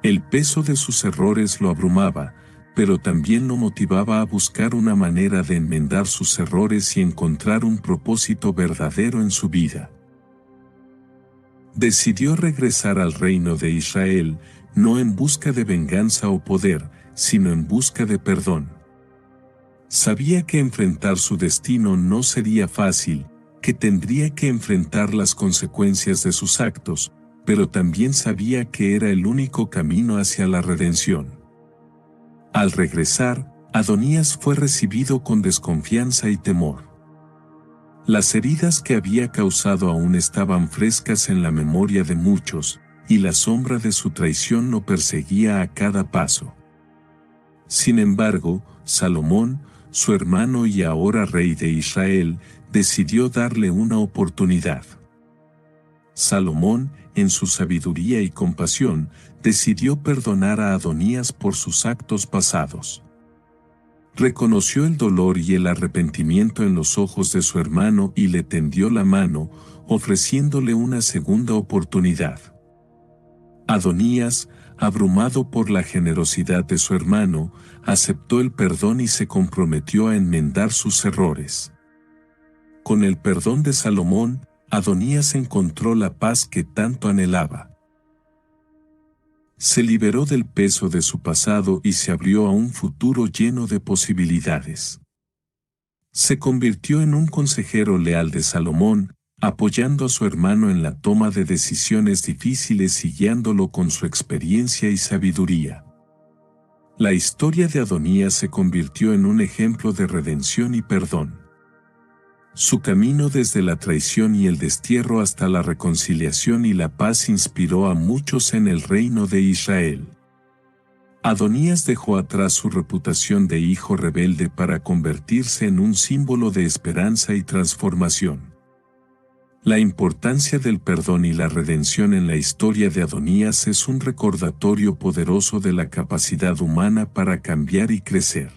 El peso de sus errores lo abrumaba, pero también lo motivaba a buscar una manera de enmendar sus errores y encontrar un propósito verdadero en su vida. Decidió regresar al reino de Israel, no en busca de venganza o poder, sino en busca de perdón. Sabía que enfrentar su destino no sería fácil, que tendría que enfrentar las consecuencias de sus actos, pero también sabía que era el único camino hacia la redención. Al regresar, Adonías fue recibido con desconfianza y temor. Las heridas que había causado aún estaban frescas en la memoria de muchos, y la sombra de su traición lo perseguía a cada paso. Sin embargo, Salomón, su hermano y ahora rey de Israel, decidió darle una oportunidad. Salomón, en su sabiduría y compasión, decidió perdonar a Adonías por sus actos pasados. Reconoció el dolor y el arrepentimiento en los ojos de su hermano y le tendió la mano, ofreciéndole una segunda oportunidad. Adonías, abrumado por la generosidad de su hermano, aceptó el perdón y se comprometió a enmendar sus errores. Con el perdón de Salomón, Adonías encontró la paz que tanto anhelaba. Se liberó del peso de su pasado y se abrió a un futuro lleno de posibilidades. Se convirtió en un consejero leal de Salomón, apoyando a su hermano en la toma de decisiones difíciles y guiándolo con su experiencia y sabiduría. La historia de Adonías se convirtió en un ejemplo de redención y perdón. Su camino desde la traición y el destierro hasta la reconciliación y la paz inspiró a muchos en el reino de Israel. Adonías dejó atrás su reputación de hijo rebelde para convertirse en un símbolo de esperanza y transformación. La importancia del perdón y la redención en la historia de Adonías es un recordatorio poderoso de la capacidad humana para cambiar y crecer.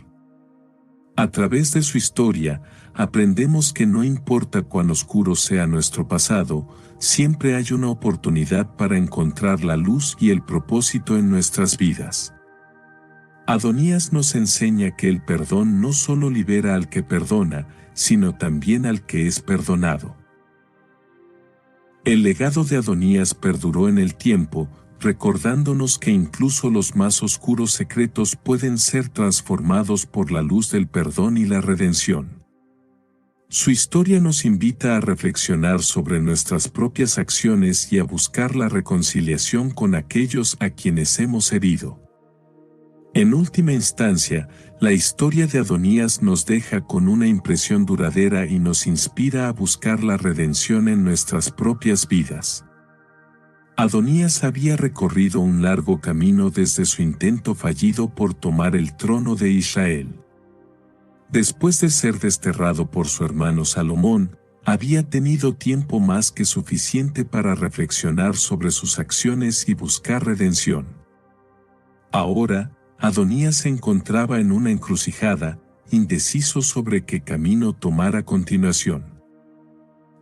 A través de su historia, aprendemos que no importa cuán oscuro sea nuestro pasado, siempre hay una oportunidad para encontrar la luz y el propósito en nuestras vidas. Adonías nos enseña que el perdón no solo libera al que perdona, sino también al que es perdonado. El legado de Adonías perduró en el tiempo, recordándonos que incluso los más oscuros secretos pueden ser transformados por la luz del perdón y la redención. Su historia nos invita a reflexionar sobre nuestras propias acciones y a buscar la reconciliación con aquellos a quienes hemos herido. En última instancia, la historia de Adonías nos deja con una impresión duradera y nos inspira a buscar la redención en nuestras propias vidas. Adonías había recorrido un largo camino desde su intento fallido por tomar el trono de Israel. Después de ser desterrado por su hermano Salomón, había tenido tiempo más que suficiente para reflexionar sobre sus acciones y buscar redención. Ahora, Adonías se encontraba en una encrucijada, indeciso sobre qué camino tomar a continuación.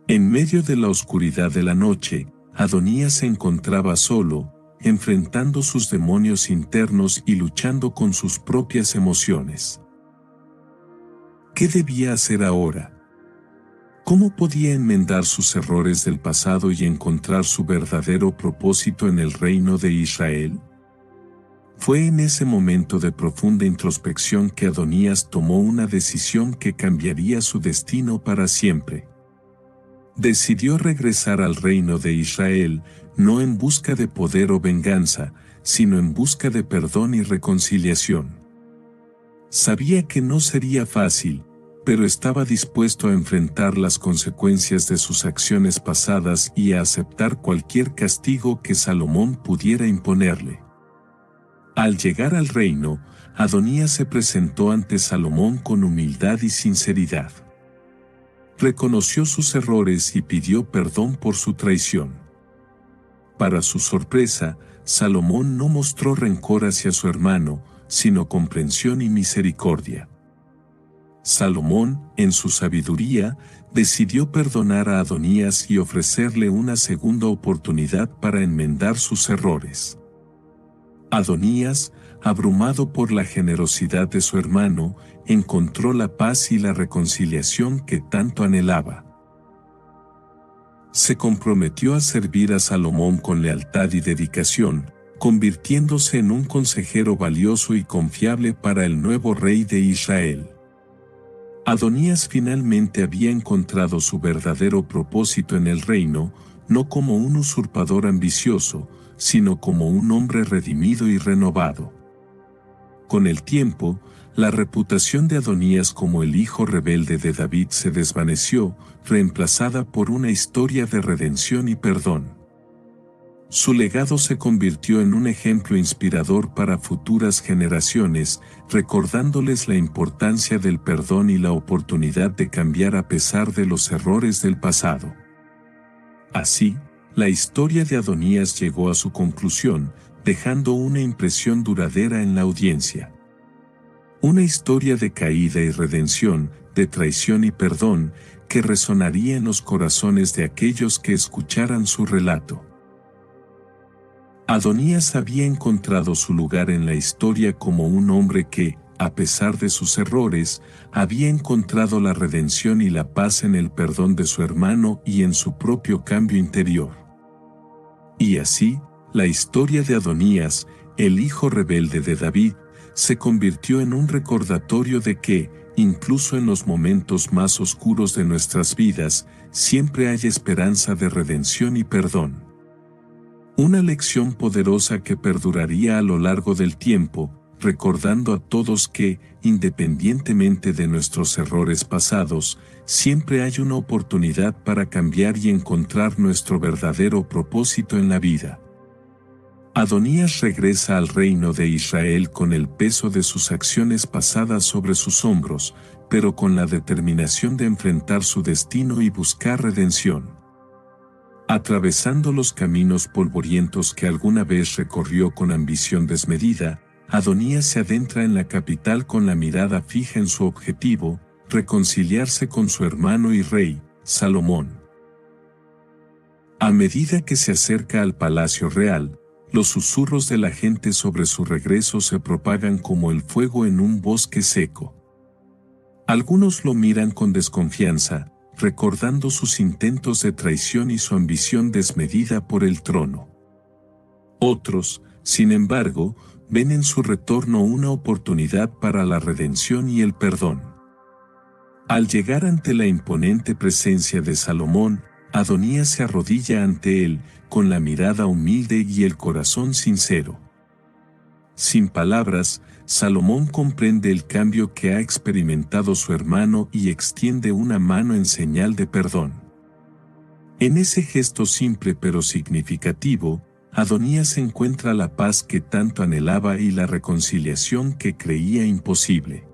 En medio de la oscuridad de la noche, Adonías se encontraba solo, enfrentando sus demonios internos y luchando con sus propias emociones. ¿Qué debía hacer ahora? ¿Cómo podía enmendar sus errores del pasado y encontrar su verdadero propósito en el reino de Israel? Fue en ese momento de profunda introspección que Adonías tomó una decisión que cambiaría su destino para siempre. Decidió regresar al reino de Israel, no en busca de poder o venganza, sino en busca de perdón y reconciliación. Sabía que no sería fácil, pero estaba dispuesto a enfrentar las consecuencias de sus acciones pasadas y a aceptar cualquier castigo que Salomón pudiera imponerle. Al llegar al reino, Adonías se presentó ante Salomón con humildad y sinceridad. Reconoció sus errores y pidió perdón por su traición. Para su sorpresa, Salomón no mostró rencor hacia su hermano, sino comprensión y misericordia. Salomón, en su sabiduría, decidió perdonar a Adonías y ofrecerle una segunda oportunidad para enmendar sus errores. Adonías, abrumado por la generosidad de su hermano, encontró la paz y la reconciliación que tanto anhelaba. Se comprometió a servir a Salomón con lealtad y dedicación, convirtiéndose en un consejero valioso y confiable para el nuevo rey de Israel. Adonías finalmente había encontrado su verdadero propósito en el reino, no como un usurpador ambicioso, sino como un hombre redimido y renovado. Con el tiempo, la reputación de Adonías como el hijo rebelde de David se desvaneció, reemplazada por una historia de redención y perdón. Su legado se convirtió en un ejemplo inspirador para futuras generaciones, recordándoles la importancia del perdón y la oportunidad de cambiar a pesar de los errores del pasado. Así, la historia de Adonías llegó a su conclusión, dejando una impresión duradera en la audiencia. Una historia de caída y redención, de traición y perdón, que resonaría en los corazones de aquellos que escucharan su relato. Adonías había encontrado su lugar en la historia como un hombre que, a pesar de sus errores, había encontrado la redención y la paz en el perdón de su hermano y en su propio cambio interior. Y así, la historia de Adonías, el hijo rebelde de David, se convirtió en un recordatorio de que, incluso en los momentos más oscuros de nuestras vidas, siempre hay esperanza de redención y perdón. Una lección poderosa que perduraría a lo largo del tiempo, recordando a todos que, independientemente de nuestros errores pasados, siempre hay una oportunidad para cambiar y encontrar nuestro verdadero propósito en la vida. Adonías regresa al reino de Israel con el peso de sus acciones pasadas sobre sus hombros, pero con la determinación de enfrentar su destino y buscar redención. Atravesando los caminos polvorientos que alguna vez recorrió con ambición desmedida, Adonías se adentra en la capital con la mirada fija en su objetivo, reconciliarse con su hermano y rey, Salomón. A medida que se acerca al palacio real, los susurros de la gente sobre su regreso se propagan como el fuego en un bosque seco. Algunos lo miran con desconfianza, recordando sus intentos de traición y su ambición desmedida por el trono. Otros, sin embargo, ven en su retorno una oportunidad para la redención y el perdón. Al llegar ante la imponente presencia de Salomón, Adonías se arrodilla ante él, con la mirada humilde y el corazón sincero. Sin palabras, Salomón comprende el cambio que ha experimentado su hermano y extiende una mano en señal de perdón. En ese gesto simple pero significativo, Adonías encuentra la paz que tanto anhelaba y la reconciliación que creía imposible.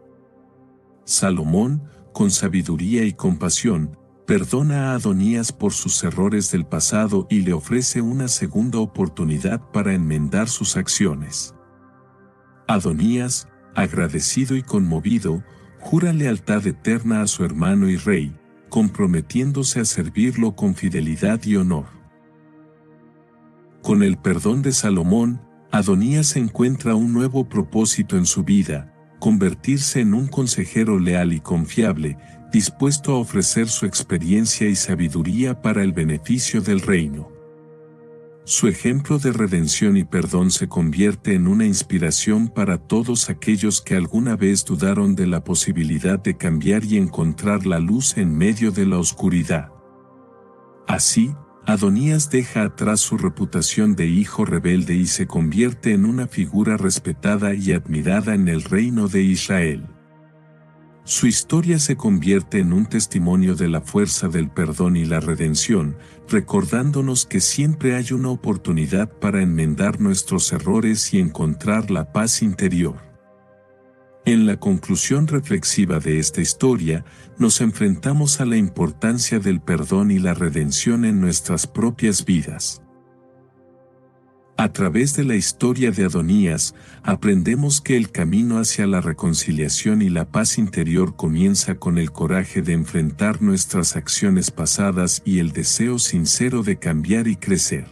Salomón, con sabiduría y compasión, perdona a Adonías por sus errores del pasado y le ofrece una segunda oportunidad para enmendar sus acciones. Adonías, agradecido y conmovido, jura lealtad eterna a su hermano y rey, comprometiéndose a servirlo con fidelidad y honor. Con el perdón de Salomón, Adonías encuentra un nuevo propósito en su vida, convertirse en un consejero leal y confiable, dispuesto a ofrecer su experiencia y sabiduría para el beneficio del reino. Su ejemplo de redención y perdón se convierte en una inspiración para todos aquellos que alguna vez dudaron de la posibilidad de cambiar y encontrar la luz en medio de la oscuridad. Así, Adonías deja atrás su reputación de hijo rebelde y se convierte en una figura respetada y admirada en el reino de Israel. Su historia se convierte en un testimonio de la fuerza del perdón y la redención, recordándonos que siempre hay una oportunidad para enmendar nuestros errores y encontrar la paz interior. En la conclusión reflexiva de esta historia, nos enfrentamos a la importancia del perdón y la redención en nuestras propias vidas. A través de la historia de Adonías, aprendemos que el camino hacia la reconciliación y la paz interior comienza con el coraje de enfrentar nuestras acciones pasadas y el deseo sincero de cambiar y crecer.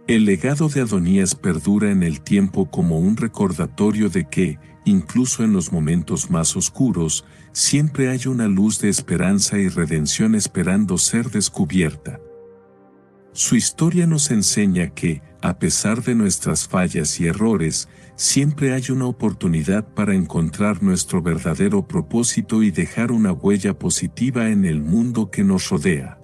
El legado de Adonías perdura en el tiempo como un recordatorio de que, incluso en los momentos más oscuros, siempre hay una luz de esperanza y redención esperando ser descubierta. Su historia nos enseña que, a pesar de nuestras fallas y errores, siempre hay una oportunidad para encontrar nuestro verdadero propósito y dejar una huella positiva en el mundo que nos rodea.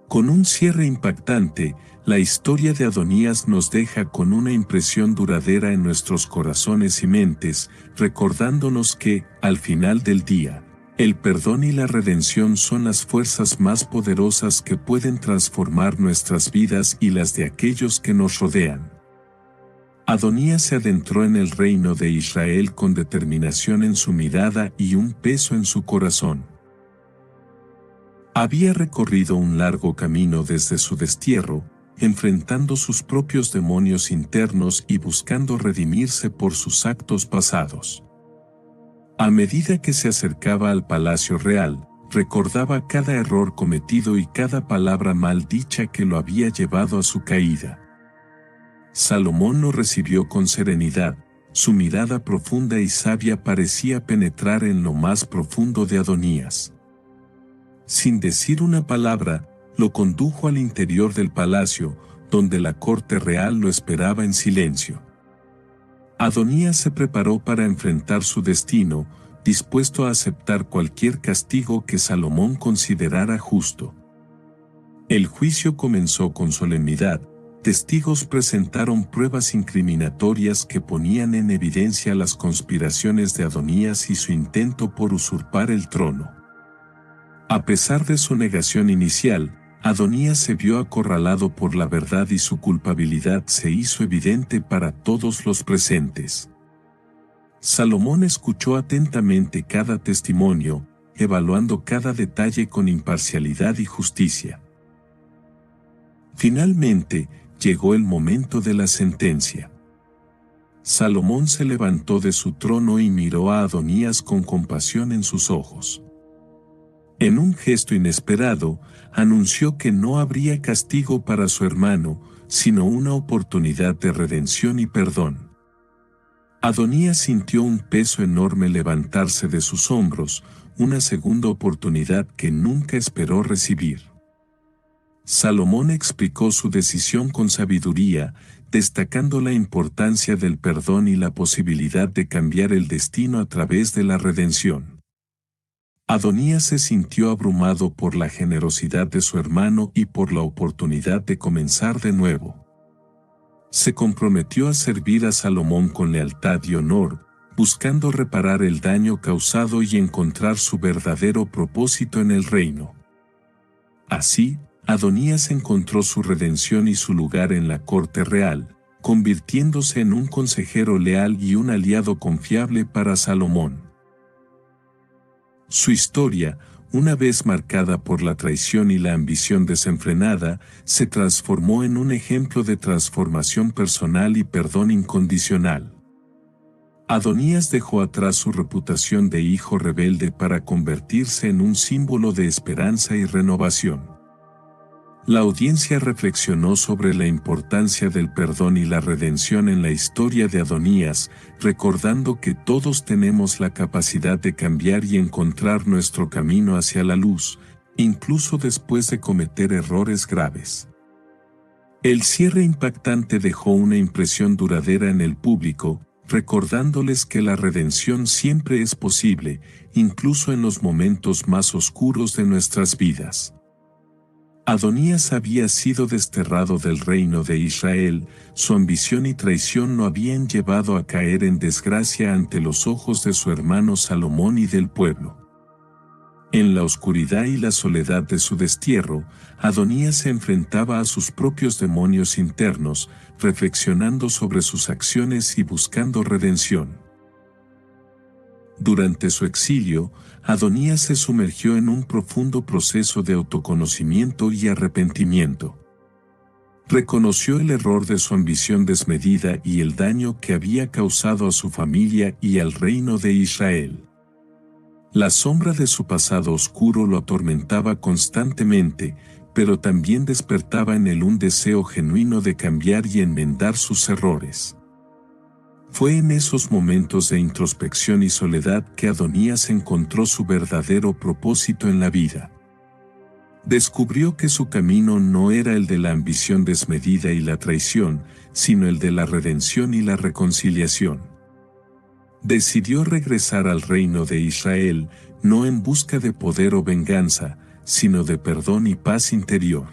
Con un cierre impactante, la historia de Adonías nos deja con una impresión duradera en nuestros corazones y mentes, recordándonos que, al final del día, el perdón y la redención son las fuerzas más poderosas que pueden transformar nuestras vidas y las de aquellos que nos rodean. Adonías se adentró en el reino de Israel con determinación en su mirada y un peso en su corazón. Había recorrido un largo camino desde su destierro, enfrentando sus propios demonios internos y buscando redimirse por sus actos pasados. A medida que se acercaba al palacio real, recordaba cada error cometido y cada palabra mal dicha que lo había llevado a su caída. Salomón lo recibió con serenidad, su mirada profunda y sabia parecía penetrar en lo más profundo de Adonías. Sin decir una palabra, lo condujo al interior del palacio, donde la corte real lo esperaba en silencio. Adonías se preparó para enfrentar su destino, dispuesto a aceptar cualquier castigo que Salomón considerara justo. El juicio comenzó con solemnidad. Testigos presentaron pruebas incriminatorias que ponían en evidencia las conspiraciones de Adonías y su intento por usurpar el trono. A pesar de su negación inicial, Adonías se vio acorralado por la verdad y su culpabilidad se hizo evidente para todos los presentes. Salomón escuchó atentamente cada testimonio, evaluando cada detalle con imparcialidad y justicia. Finalmente, llegó el momento de la sentencia. Salomón se levantó de su trono y miró a Adonías con compasión en sus ojos. En un gesto inesperado, anunció que no habría castigo para su hermano, sino una oportunidad de redención y perdón. Adonías sintió un peso enorme levantarse de sus hombros, una segunda oportunidad que nunca esperó recibir. Salomón explicó su decisión con sabiduría, destacando la importancia del perdón y la posibilidad de cambiar el destino a través de la redención. Adonías se sintió abrumado por la generosidad de su hermano y por la oportunidad de comenzar de nuevo. Se comprometió a servir a Salomón con lealtad y honor, buscando reparar el daño causado y encontrar su verdadero propósito en el reino. Así, Adonías encontró su redención y su lugar en la corte real, convirtiéndose en un consejero leal y un aliado confiable para Salomón. Su historia, una vez marcada por la traición y la ambición desenfrenada, se transformó en un ejemplo de transformación personal y perdón incondicional. Adonías dejó atrás su reputación de hijo rebelde para convertirse en un símbolo de esperanza y renovación. La audiencia reflexionó sobre la importancia del perdón y la redención en la historia de Adonías, recordando que todos tenemos la capacidad de cambiar y encontrar nuestro camino hacia la luz, incluso después de cometer errores graves. El cierre impactante dejó una impresión duradera en el público, recordándoles que la redención siempre es posible, incluso en los momentos más oscuros de nuestras vidas. Adonías había sido desterrado del reino de Israel, su ambición y traición lo habían llevado a caer en desgracia ante los ojos de su hermano Salomón y del pueblo. En la oscuridad y la soledad de su destierro, Adonías se enfrentaba a sus propios demonios internos, reflexionando sobre sus acciones y buscando redención. Durante su exilio, Adonías se sumergió en un profundo proceso de autoconocimiento y arrepentimiento. Reconoció el error de su ambición desmedida y el daño que había causado a su familia y al reino de Israel. La sombra de su pasado oscuro lo atormentaba constantemente, pero también despertaba en él un deseo genuino de cambiar y enmendar sus errores. Fue en esos momentos de introspección y soledad que Adonías encontró su verdadero propósito en la vida. Descubrió que su camino no era el de la ambición desmedida y la traición, sino el de la redención y la reconciliación. Decidió regresar al reino de Israel, no en busca de poder o venganza, sino de perdón y paz interior.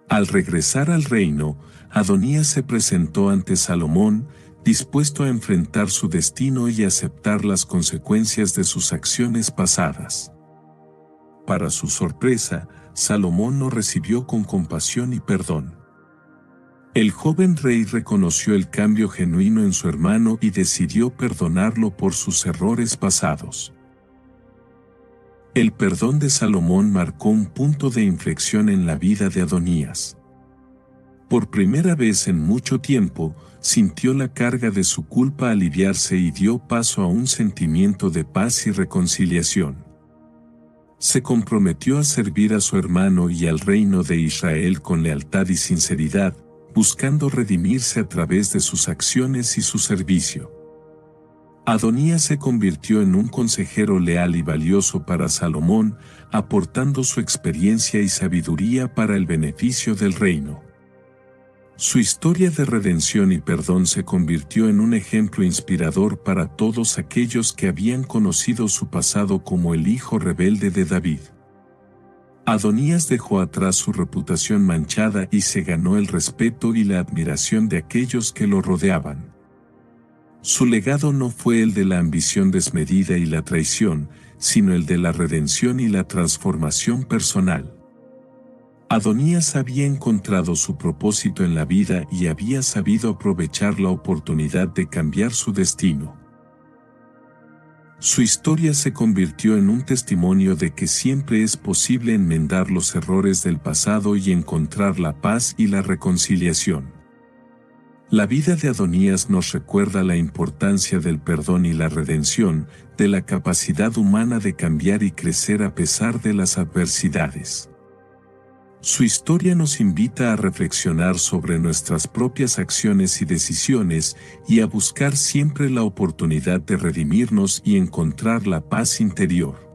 Al regresar al reino, Adonías se presentó ante Salomón, dispuesto a enfrentar su destino y aceptar las consecuencias de sus acciones pasadas. Para su sorpresa, Salomón lo recibió con compasión y perdón. El joven rey reconoció el cambio genuino en su hermano y decidió perdonarlo por sus errores pasados. El perdón de Salomón marcó un punto de inflexión en la vida de Adonías. Por primera vez en mucho tiempo, sintió la carga de su culpa aliviarse y dio paso a un sentimiento de paz y reconciliación. Se comprometió a servir a su hermano y al reino de Israel con lealtad y sinceridad, buscando redimirse a través de sus acciones y su servicio. Adonías se convirtió en un consejero leal y valioso para Salomón, aportando su experiencia y sabiduría para el beneficio del reino. Su historia de redención y perdón se convirtió en un ejemplo inspirador para todos aquellos que habían conocido su pasado como el hijo rebelde de David. Adonías dejó atrás su reputación manchada y se ganó el respeto y la admiración de aquellos que lo rodeaban. Su legado no fue el de la ambición desmedida y la traición, sino el de la redención y la transformación personal. Adonías había encontrado su propósito en la vida y había sabido aprovechar la oportunidad de cambiar su destino. Su historia se convirtió en un testimonio de que siempre es posible enmendar los errores del pasado y encontrar la paz y la reconciliación. La vida de Adonías nos recuerda la importancia del perdón y la redención, de la capacidad humana de cambiar y crecer a pesar de las adversidades. Su historia nos invita a reflexionar sobre nuestras propias acciones y decisiones y a buscar siempre la oportunidad de redimirnos y encontrar la paz interior.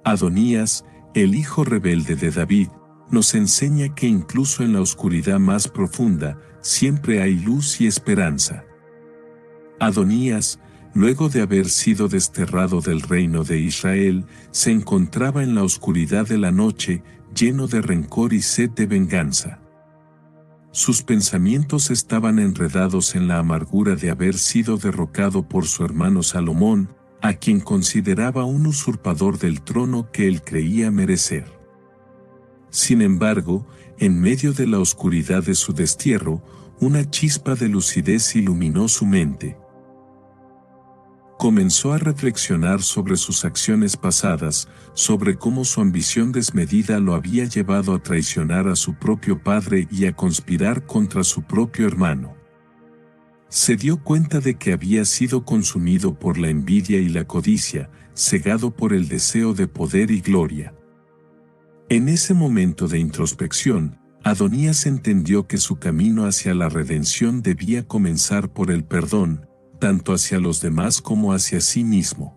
Adonías, el hijo rebelde de David, nos enseña que incluso en la oscuridad más profunda, siempre hay luz y esperanza. Adonías, luego de haber sido desterrado del reino de Israel, se encontraba en la oscuridad de la noche, lleno de rencor y sed de venganza. Sus pensamientos estaban enredados en la amargura de haber sido derrocado por su hermano Salomón, a quien consideraba un usurpador del trono que él creía merecer. Sin embargo, en medio de la oscuridad de su destierro, una chispa de lucidez iluminó su mente. Comenzó a reflexionar sobre sus acciones pasadas, sobre cómo su ambición desmedida lo había llevado a traicionar a su propio padre y a conspirar contra su propio hermano. Se dio cuenta de que había sido consumido por la envidia y la codicia, cegado por el deseo de poder y gloria. En ese momento de introspección, Adonías entendió que su camino hacia la redención debía comenzar por el perdón, tanto hacia los demás como hacia sí mismo.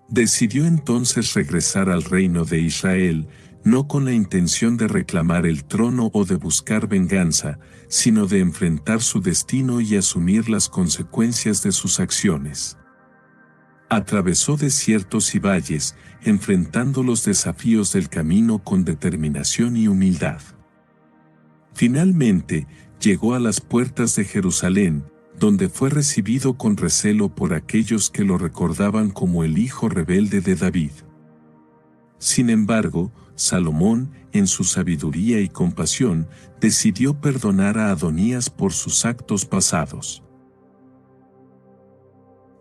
Decidió entonces regresar al reino de Israel, no con la intención de reclamar el trono o de buscar venganza, sino de enfrentar su destino y asumir las consecuencias de sus acciones. Atravesó desiertos y valles, enfrentando los desafíos del camino con determinación y humildad. Finalmente, llegó a las puertas de Jerusalén, donde fue recibido con recelo por aquellos que lo recordaban como el hijo rebelde de David. Sin embargo, Salomón, en su sabiduría y compasión, decidió perdonar a Adonías por sus actos pasados.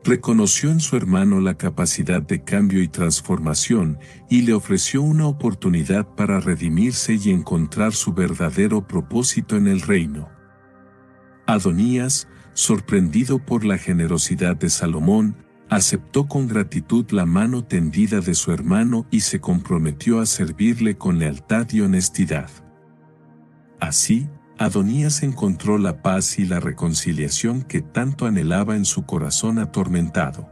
Reconoció en su hermano la capacidad de cambio y transformación y le ofreció una oportunidad para redimirse y encontrar su verdadero propósito en el reino. Adonías, sorprendido por la generosidad de Salomón, aceptó con gratitud la mano tendida de su hermano y se comprometió a servirle con lealtad y honestidad. Así, Adonías encontró la paz y la reconciliación que tanto anhelaba en su corazón atormentado.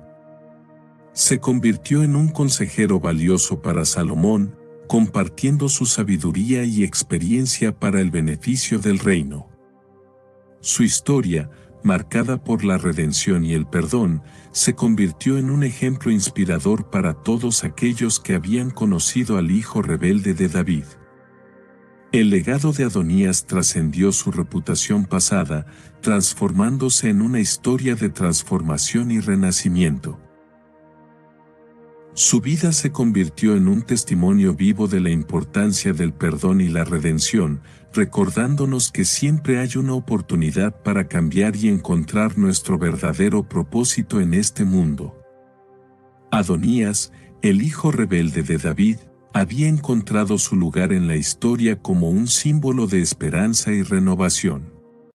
Se convirtió en un consejero valioso para Salomón, compartiendo su sabiduría y experiencia para el beneficio del reino. Su historia, marcada por la redención y el perdón, se convirtió en un ejemplo inspirador para todos aquellos que habían conocido al hijo rebelde de David. El legado de Adonías trascendió su reputación pasada, transformándose en una historia de transformación y renacimiento. Su vida se convirtió en un testimonio vivo de la importancia del perdón y la redención, recordándonos que siempre hay una oportunidad para cambiar y encontrar nuestro verdadero propósito en este mundo. Adonías, el hijo rebelde de David, había encontrado su lugar en la historia como un símbolo de esperanza y renovación.